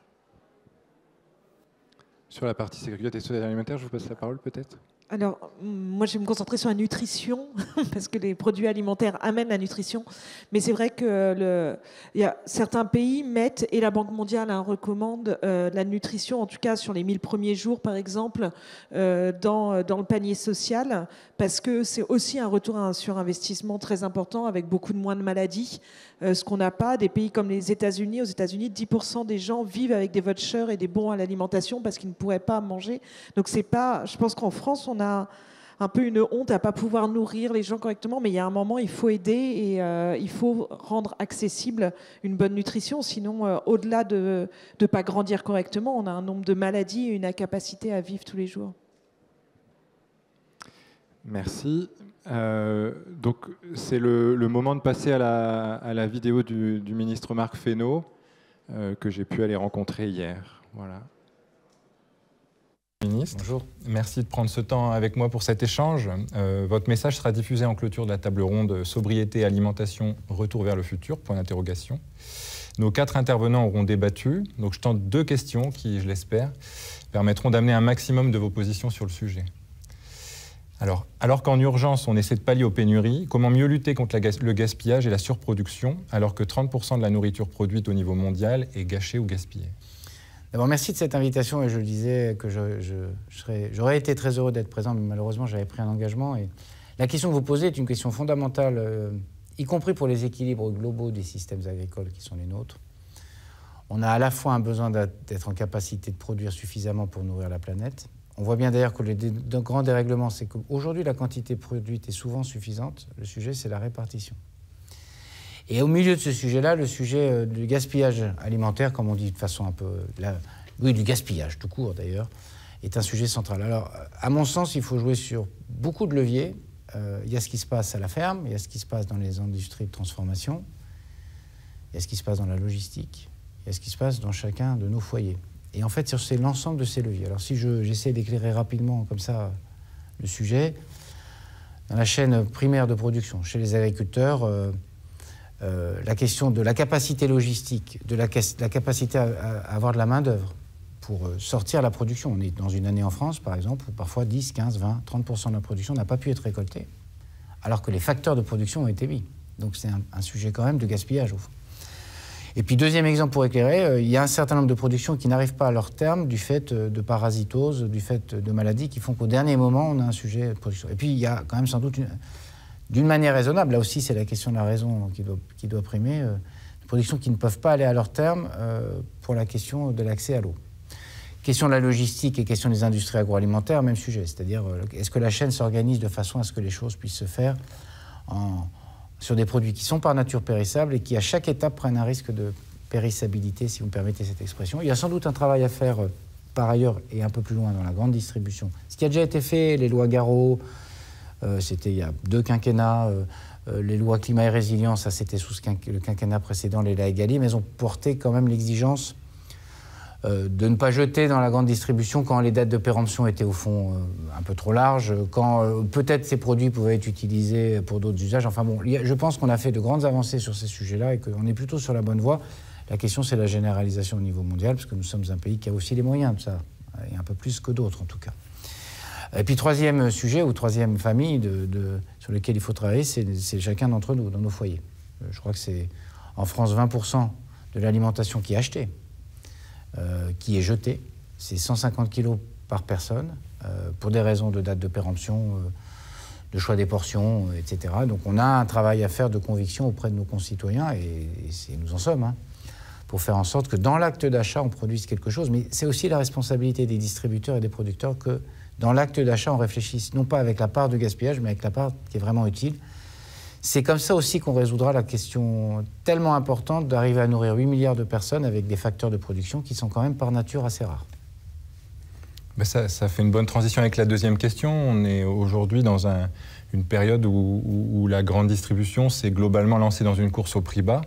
Sur la partie sécurité sociale et alimentaire, je vous passe la parole peut-être. Alors, moi, je vais me concentrer sur la nutrition, parce que les produits alimentaires amènent la nutrition. Mais c'est vrai que certains pays mettent, et la Banque mondiale recommande, la nutrition, en tout cas sur les 1000 premiers jours, par exemple, dans le panier social, parce que c'est aussi un retour sur investissement très important, avec beaucoup de moins de maladies. Ce qu'on n'a pas, des pays comme les États-Unis. Aux États-Unis, 10% des gens vivent avec des vouchers et des bons à l'alimentation parce qu'ils ne pourraient pas manger. Donc c'est pas. Je pense qu'en France, on a un peu une honte à pas pouvoir nourrir les gens correctement, mais il y a un moment, il faut aider et il faut rendre accessible une bonne nutrition. Sinon, au-delà de ne pas grandir correctement, on a un nombre de maladies et une incapacité à vivre tous les jours. Merci. Donc c'est le moment de passer à la vidéo du ministre Marc Fesneau que j'ai pu aller rencontrer hier. Voilà. Ministre, bonjour. Merci de prendre ce temps avec moi pour cet échange. Votre message sera diffusé en clôture de la table ronde Sobriété, alimentation, retour vers le futur, point d'interrogation. Nos 4 intervenants auront débattu. Donc je tente 2 questions qui, je l'espère, permettront d'amener un maximum de vos positions sur le sujet. Alors qu'en urgence, on essaie de pallier aux pénuries, comment mieux lutter contre le gaspillage et la surproduction, alors que 30% de la nourriture produite au niveau mondial est gâchée ou gaspillée? D'abord, merci de cette invitation. Et je disais que j'aurais été très heureux d'être présent, mais malheureusement, j'avais pris un engagement. Et la question que vous posez est une question fondamentale, y compris pour les équilibres globaux des systèmes agricoles qui sont les nôtres. On a à la fois un besoin d'être en capacité de produire suffisamment pour nourrir la planète. On voit bien d'ailleurs que le grand dérèglement, c'est qu'aujourd'hui, la quantité produite est souvent suffisante. Le sujet, c'est la répartition. Et au milieu de ce sujet-là, le sujet du gaspillage alimentaire, comme on dit de façon un peu... oui, du gaspillage, tout court d'ailleurs, est un sujet central. Alors, à mon sens, il faut jouer sur beaucoup de leviers. Il y a ce qui se passe à la ferme, il y a ce qui se passe dans les industries de transformation, il y a ce qui se passe dans la logistique, il y a ce qui se passe dans chacun de nos foyers. Et en fait, c'est l'ensemble de ces leviers. Alors si j'essaie d'éclairer rapidement comme ça le sujet, dans la chaîne primaire de production, chez les agriculteurs, la question de la capacité logistique, de la capacité à avoir de la main-d'œuvre pour sortir la production. On est dans une année en France, par exemple, où parfois 10, 15, 20, 30% de la production n'a pas pu être récoltée, alors que les facteurs de production ont été mis. Donc c'est un sujet quand même de gaspillage, au fond. Et puis, deuxième exemple pour éclairer, il y a un certain nombre de productions qui n'arrivent pas à leur terme du fait de parasitose, du fait de maladies qui font qu'au dernier moment, on a un sujet de production. Et puis, il y a quand même sans doute, d'une manière raisonnable, là aussi c'est la question de la raison qui doit primer, des productions qui ne peuvent pas aller à leur terme pour la question de l'accès à l'eau. Question de la logistique et question des industries agroalimentaires, même sujet. C'est-à-dire, est-ce que la chaîne s'organise de façon à ce que les choses puissent se faire sur des produits qui sont par nature périssables et qui, à chaque étape, prennent un risque de périssabilité, si vous me permettez cette expression. Il y a sans doute un travail à faire, par ailleurs, et un peu plus loin dans la grande distribution. Ce qui a déjà été fait, les lois Garot, c'était il y a 2 quinquennats, les lois climat et résilience, ça c'était sous le quinquennat précédent, les lois Egalim, elles ont porté quand même l'exigence de ne pas jeter dans la grande distribution quand les dates de péremption étaient au fond un peu trop larges, quand peut-être ces produits pouvaient être utilisés pour d'autres usages. Enfin bon, je pense qu'on a fait de grandes avancées sur ces sujets-là et qu'on est plutôt sur la bonne voie. La question, c'est la généralisation au niveau mondial, parce que nous sommes un pays qui a aussi les moyens de ça, et un peu plus que d'autres en tout cas. Et puis troisième sujet, ou troisième famille sur lequel il faut travailler, c'est chacun d'entre nous, dans nos foyers. Je crois que c'est en France 20% de l'alimentation qui est achetée, qui est jetée. C'est 150 kilos par personne, pour des raisons de date de péremption, de choix des portions, etc. Donc on a un travail à faire de conviction auprès de nos concitoyens, et nous en sommes, pour faire en sorte que dans l'acte d'achat, on produise quelque chose. Mais c'est aussi la responsabilité des distributeurs et des producteurs que dans l'acte d'achat, on réfléchisse non pas avec la part de gaspillage, mais avec la part qui est vraiment utile. C'est comme ça aussi qu'on résoudra la question tellement importante d'arriver à nourrir 8 milliards de personnes avec des facteurs de production qui sont quand même par nature assez rares. Ben ça fait une bonne transition avec la deuxième question. On est aujourd'hui dans une période où la grande distribution s'est globalement lancée dans une course au prix bas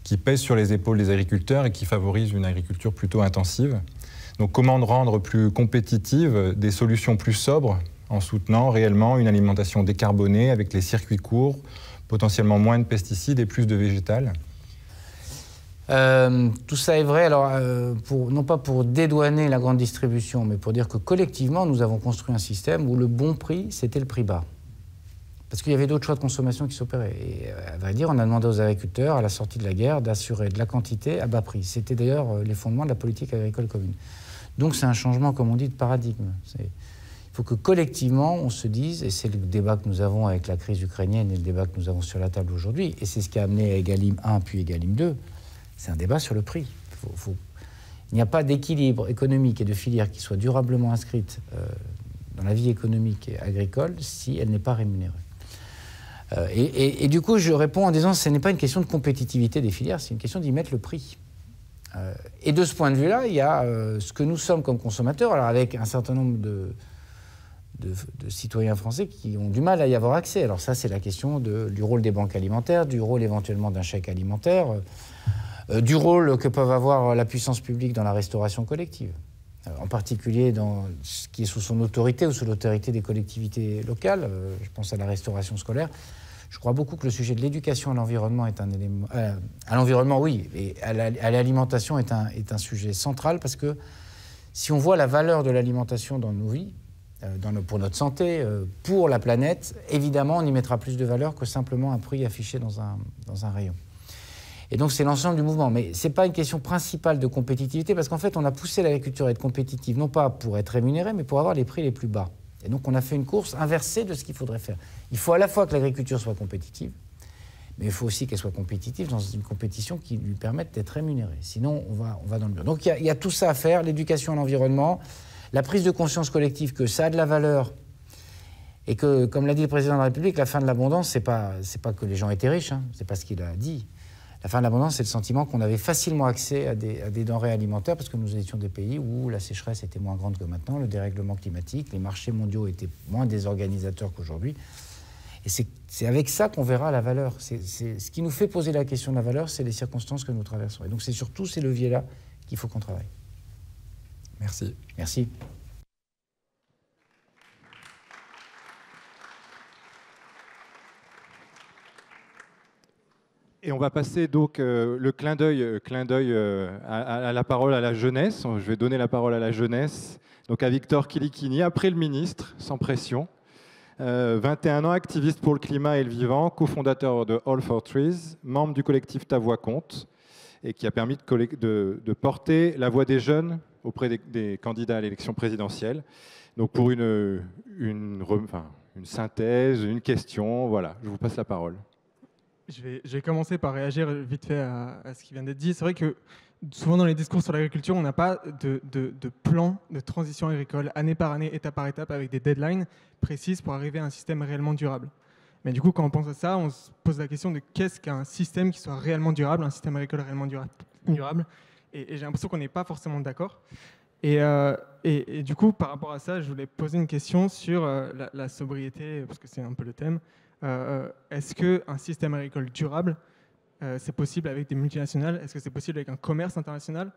qui pèse sur les épaules des agriculteurs et qui favorise une agriculture plutôt intensive. Donc comment rendre plus compétitives des solutions plus sobres en soutenant réellement une alimentation décarbonée avec les circuits courts, potentiellement moins de pesticides et plus de végétal? Tout ça est vrai, alors, non pas pour dédouaner la grande distribution, mais pour dire que collectivement, nous avons construit un système où le bon prix, c'était le prix bas. Parce qu'il y avait d'autres choix de consommation qui s'opéraient. Et à vrai dire, on a demandé aux agriculteurs, à la sortie de la guerre, d'assurer de la quantité à bas prix. C'était d'ailleurs les fondements de la politique agricole commune. Donc c'est un changement, comme on dit, de paradigme. Il faut que collectivement, on se dise, et c'est le débat que nous avons avec la crise ukrainienne et le débat que nous avons sur la table aujourd'hui, et c'est ce qui a amené à Egalim 1 puis Egalim 2, c'est un débat sur le prix. Il n'y a pas d'équilibre économique et de filière qui soit durablement inscrite dans la vie économique et agricole si elle n'est pas rémunérée. Et du coup, je réponds en disant que ce n'est pas une question de compétitivité des filières, c'est une question d'y mettre le prix. Et de ce point de vue-là, il y a ce que nous sommes comme consommateurs, alors avec un certain nombre de citoyens français qui ont du mal à y avoir accès. Alors ça, c'est la question du rôle des banques alimentaires, du rôle éventuellement d'un chèque alimentaire, du rôle que peuvent avoir la puissance publique dans la restauration collective, en particulier dans ce qui est sous son autorité ou sous l'autorité des collectivités locales. Je pense à la restauration scolaire. Je crois beaucoup que le sujet de l'éducation à l'environnement est un élément... à l'environnement, oui, et à l'alimentation est un sujet central parce que si on voit la valeur de l'alimentation dans nos vies, pour notre santé, pour la planète, évidemment, on y mettra plus de valeur que simplement un prix affiché dans un rayon. Et donc, c'est l'ensemble du mouvement. Mais ce n'est pas une question principale de compétitivité parce qu'en fait, on a poussé l'agriculture à être compétitive, non pas pour être rémunérée, mais pour avoir les prix les plus bas. Et donc, on a fait une course inversée de ce qu'il faudrait faire. Il faut à la fois que l'agriculture soit compétitive, mais il faut aussi qu'elle soit compétitive dans une compétition qui lui permette d'être rémunérée. Sinon, on va dans le mur. Donc, il y a tout ça à faire, l'éducation à l'environnement, la prise de conscience collective que ça a de la valeur et que, comme l'a dit le président de la République, la fin de l'abondance, c'est pas que les gens étaient riches, hein, c'est pas ce qu'il a dit. La fin de l'abondance, c'est le sentiment qu'on avait facilement accès à des denrées alimentaires parce que nous étions des pays où la sécheresse était moins grande que maintenant, le dérèglement climatique, les marchés mondiaux étaient moins désorganisateurs qu'aujourd'hui. Et c'est avec ça qu'on verra la valeur. Ce qui nous fait poser la question de la valeur, c'est les circonstances que nous traversons. Et donc c'est sur tous ces leviers-là qu'il faut qu'on travaille. Merci. Merci. Et on va passer donc le clin d'œil à la parole à la jeunesse. Je vais donner la parole à la jeunesse, donc à Victor Kilikini, après le ministre, sans pression. 21 ans, activiste pour le climat et le vivant, cofondateur de All for Trees, membre du collectif Ta Voix Compte, et qui a permis de porter la voix des jeunes auprès des candidats à l'élection présidentielle. Donc pour une synthèse, une question, voilà, je vous passe la parole. Je vais commencer par réagir vite fait à ce qui vient d'être dit. C'est vrai que souvent dans les discours sur l'agriculture, on n'a pas de plan de transition agricole année par année, étape par étape, avec des deadlines précises pour arriver à un système réellement durable. Mais du coup, quand on pense à ça, on se pose la question de qu'est-ce qu'un système qui soit réellement durable, un système agricole réellement durable. Et j'ai l'impression qu'on n'est pas forcément d'accord. Et du coup, par rapport à ça, je voulais poser une question sur la sobriété, parce que c'est un peu le thème. Est-ce qu'un système agricole durable, c'est possible avec des multinationales? Est-ce que c'est possible avec un commerce international?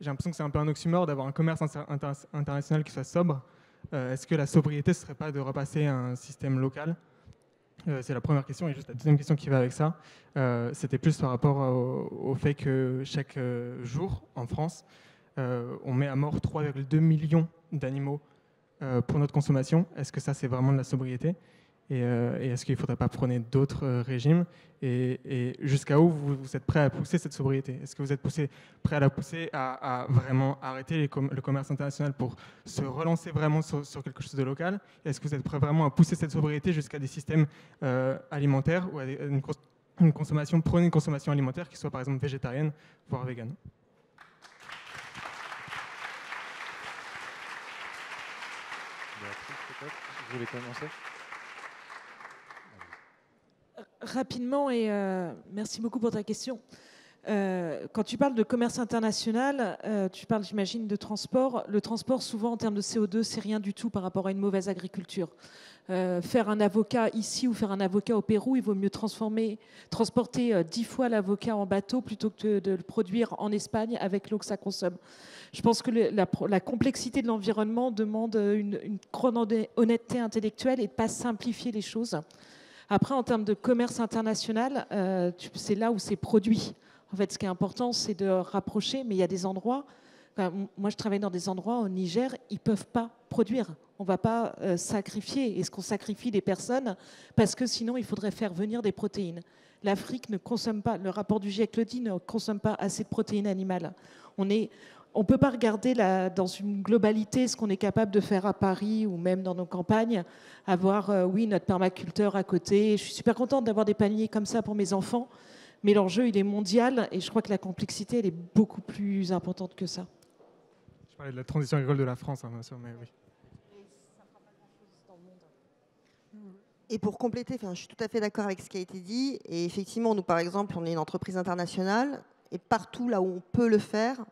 J'ai l'impression que c'est un peu un oxymore d'avoir un commerce international qui soit sobre. Est-ce que la sobriété, ce ne serait pas de repasser à un système local? C'est la première question. Et juste la deuxième question qui va avec ça, c'était plus par rapport au fait que chaque jour, en France, on met à mort 3,2 millions d'animaux pour notre consommation. Est-ce que ça, c'est vraiment de la sobriété? Et est-ce qu'il ne faudrait pas prôner d'autres régimes? Et jusqu'à où vous êtes prêt à pousser cette sobriété? Est-ce que vous êtes prêt à la pousser à vraiment arrêter le commerce international pour se relancer vraiment sur quelque chose de local? Est-ce que vous êtes prêt vraiment à pousser cette sobriété jusqu'à des systèmes alimentaires ou à une consommation, prôner une consommation alimentaire qui soit par exemple végétarienne, voire végane? Vous voulez commencer? Rapidement, et merci beaucoup pour ta question. Quand tu parles de commerce international, tu parles, j'imagine, de transport. Le transport, souvent, en termes de CO2, c'est rien du tout par rapport à une mauvaise agriculture. Faire un avocat ici ou faire un avocat au Pérou, il vaut mieux transporter 10 fois l'avocat en bateau plutôt que de le produire en Espagne avec l'eau que ça consomme. Je pense que la complexité de l'environnement demande une grande honnêteté intellectuelle et de ne pas simplifier les choses. Après, en termes de commerce international, c'est là où c'est produit. En fait, ce qui est important, c'est de rapprocher, mais il y a des endroits, moi je travaille dans des endroits au Niger, ils ne peuvent pas produire. On ne va pas sacrifier. Est-ce qu'on sacrifie des personnes parce que sinon il faudrait faire venir des protéines? L'Afrique ne consomme pas, le rapport du GIEC le dit, ne consomme pas assez de protéines animales. On ne peut pas regarder dans une globalité ce qu'on est capable de faire à Paris ou même dans nos campagnes, avoir, oui, notre permaculteur à côté. Je suis super contente d'avoir des paniers comme ça pour mes enfants, mais l'enjeu, il est mondial et je crois que la complexité, elle est beaucoup plus importante que ça. Je parlais de la transition agricole de la France, hein, bien sûr, mais oui. Et pour compléter, je suis tout à fait d'accord avec ce qui a été dit. Et effectivement, nous, par exemple, on est une entreprise internationale. Et partout là où on peut le faire,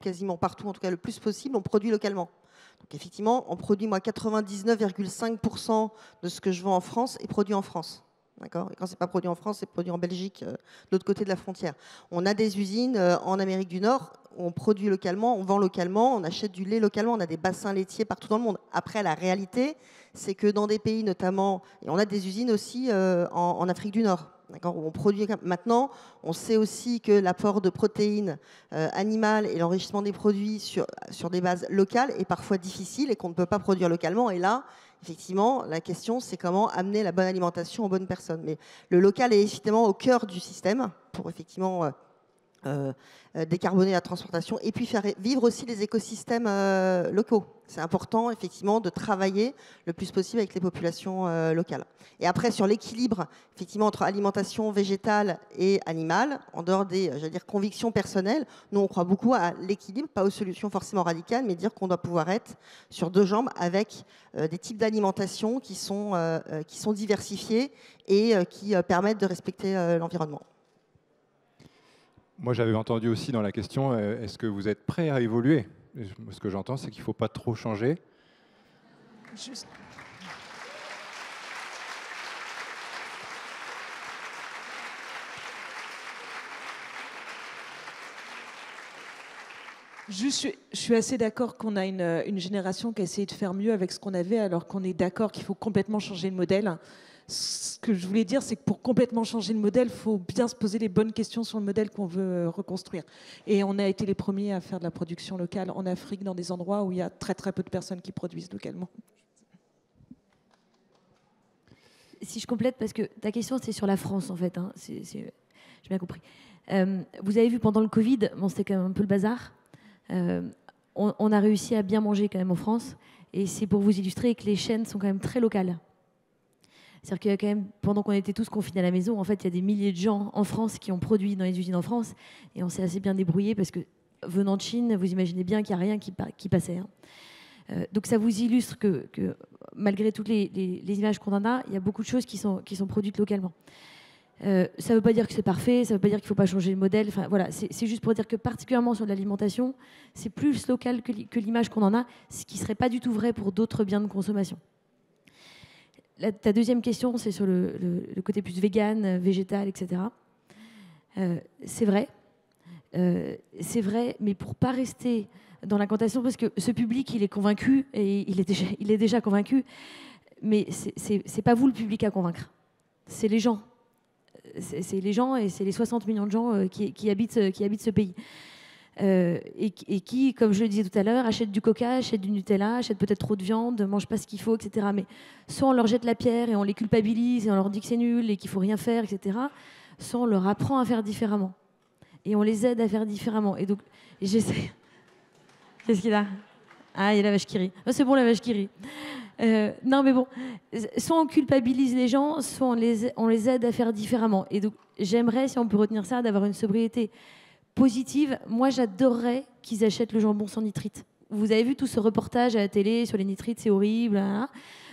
quasiment partout, en tout cas le plus possible, on produit localement. Donc effectivement, on produit, moi, 99,5% de ce que je vends en France est produit en France. D'accord ? Et quand ce n'est pas produit en France, c'est produit en Belgique, de l'autre côté de la frontière. On a des usines en Amérique du Nord où on produit localement, on vend localement, on achète du lait localement, on a des bassins laitiers partout dans le monde. Après, la réalité, c'est que dans des pays notamment, et on a des usines aussi en Afrique du Nord, d'accord, où on produit. Maintenant, on sait aussi que l'apport de protéines animales et l'enrichissement des produits sur des bases locales est parfois difficile et qu'on ne peut pas produire localement. Et là, effectivement, la question, c'est comment amener la bonne alimentation aux bonnes personnes. Mais le local est effectivement au cœur du système pour effectivement décarboner la transportation et puis faire vivre aussi les écosystèmes locaux. C'est important, effectivement, de travailler le plus possible avec les populations locales. Et après, sur l'équilibre, effectivement, entre alimentation végétale et animale, en dehors des, j'allais dire, convictions personnelles, nous, on croit beaucoup à l'équilibre, pas aux solutions forcément radicales, mais dire qu'on doit pouvoir être sur deux jambes avec des types d'alimentation qui sont diversifiés et qui permettent de respecter l'environnement. Moi, j'avais entendu aussi dans la question, est-ce que vous êtes prêt à évoluer? Ce que j'entends, c'est qu'il ne faut pas trop changer. Je suis assez d'accord qu'on a une génération qui a essayé de faire mieux avec ce qu'on avait, alors qu'on est d'accord qu'il faut complètement changer le modèle. Ce que je voulais dire, c'est que pour complètement changer le modèle, il faut bien se poser les bonnes questions sur le modèle qu'on veut reconstruire. Et on a été les premiers à faire de la production locale en Afrique, dans des endroits où il y a très très peu de personnes qui produisent localement. Si je complète, parce que ta question, c'est sur la France, en fait. Hein. J'ai bien compris. Vous avez vu, pendant le Covid, bon, c'était quand même un peu le bazar. On a réussi à bien manger quand même en France. Et c'est pour vous illustrer que les chaînes sont quand même très locales. C'est-à-dire qu'il y a quand même, pendant qu'on était tous confinés à la maison, en fait, il y a des milliers de gens en France qui ont produit dans les usines en France. Et on s'est assez bien débrouillé parce que, venant de Chine, vous imaginez bien qu'il n'y a rien qui passait. Hein. Donc ça vous illustre que malgré toutes les images qu'on en a, il y a beaucoup de choses qui sont produites localement. Ça ne veut pas dire que c'est parfait, ça ne veut pas dire qu'il ne faut pas changer le modèle. Enfin, voilà, c'est juste pour dire que particulièrement sur l'alimentation, c'est plus local que l'image qu'on en a, ce qui ne serait pas du tout vrai pour d'autres biens de consommation. Ta deuxième question, c'est sur le côté plus vegan, végétal, etc. C'est vrai. C'est vrai, mais pour ne pas rester dans l'incantation, parce que ce public, il est convaincu, et il est déjà convaincu, mais ce n'est pas vous le public à convaincre. C'est les gens. C'est les gens et c'est les 60 millions de gens qui habitent ce pays. Et qui, comme je le disais tout à l'heure, achètent du coca, achètent du Nutella, achètent peut-être trop de viande, ne mangent pas ce qu'il faut, etc. Mais soit on leur jette la pierre et on les culpabilise et on leur dit que c'est nul et qu'il ne faut rien faire, etc. Soit on leur apprend à faire différemment. Et on les aide à faire différemment. Et donc, j'essaie... Qu'est-ce qu'il a ? Ah, il y a la vache qui rit. Oh, c'est bon, la vache qui rit. Non, mais bon, soit on culpabilise les gens, soit on les aide à faire différemment. Et donc, j'aimerais, si on peut retenir ça, d'avoir une sobriété positive. Moi, j'adorerais qu'ils achètent le jambon sans nitrite. Vous avez vu tout ce reportage à la télé sur les nitrites, c'est horrible. Hein.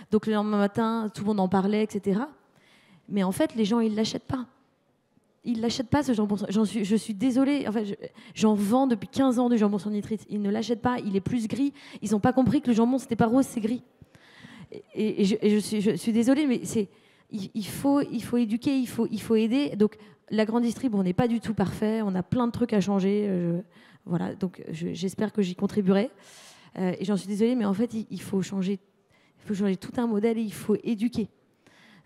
Donc le lendemain matin, tout le monde en parlait, etc. Mais en fait, les gens, ils ne l'achètent pas. Ils ne l'achètent pas, ce jambon. Je suis désolée. En fait, j'en vends depuis 15 ans du jambon sans nitrite. Ils ne l'achètent pas. Il est plus gris. Ils n'ont pas compris que le jambon, ce n'était pas rose, c'est gris. Et je suis désolée, mais il faut éduquer, il faut aider. Donc, la grande distrib, on n'est pas du tout parfait. On a plein de trucs à changer. Voilà, donc j'espère que j'y contribuerai. Et j'en suis désolée, mais en fait, il faut changer tout un modèle et il faut éduquer.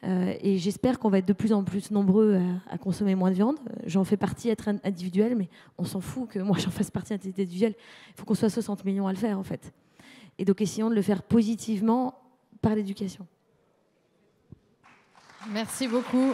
Et j'espère qu'on va être de plus en plus nombreux à consommer moins de viande. J'en fais partie, être individuel, mais on s'en fout que moi j'en fasse partie individuelle. Il faut qu'on soit 60 millions à le faire en fait. Et donc essayons de le faire positivement par l'éducation. Merci beaucoup.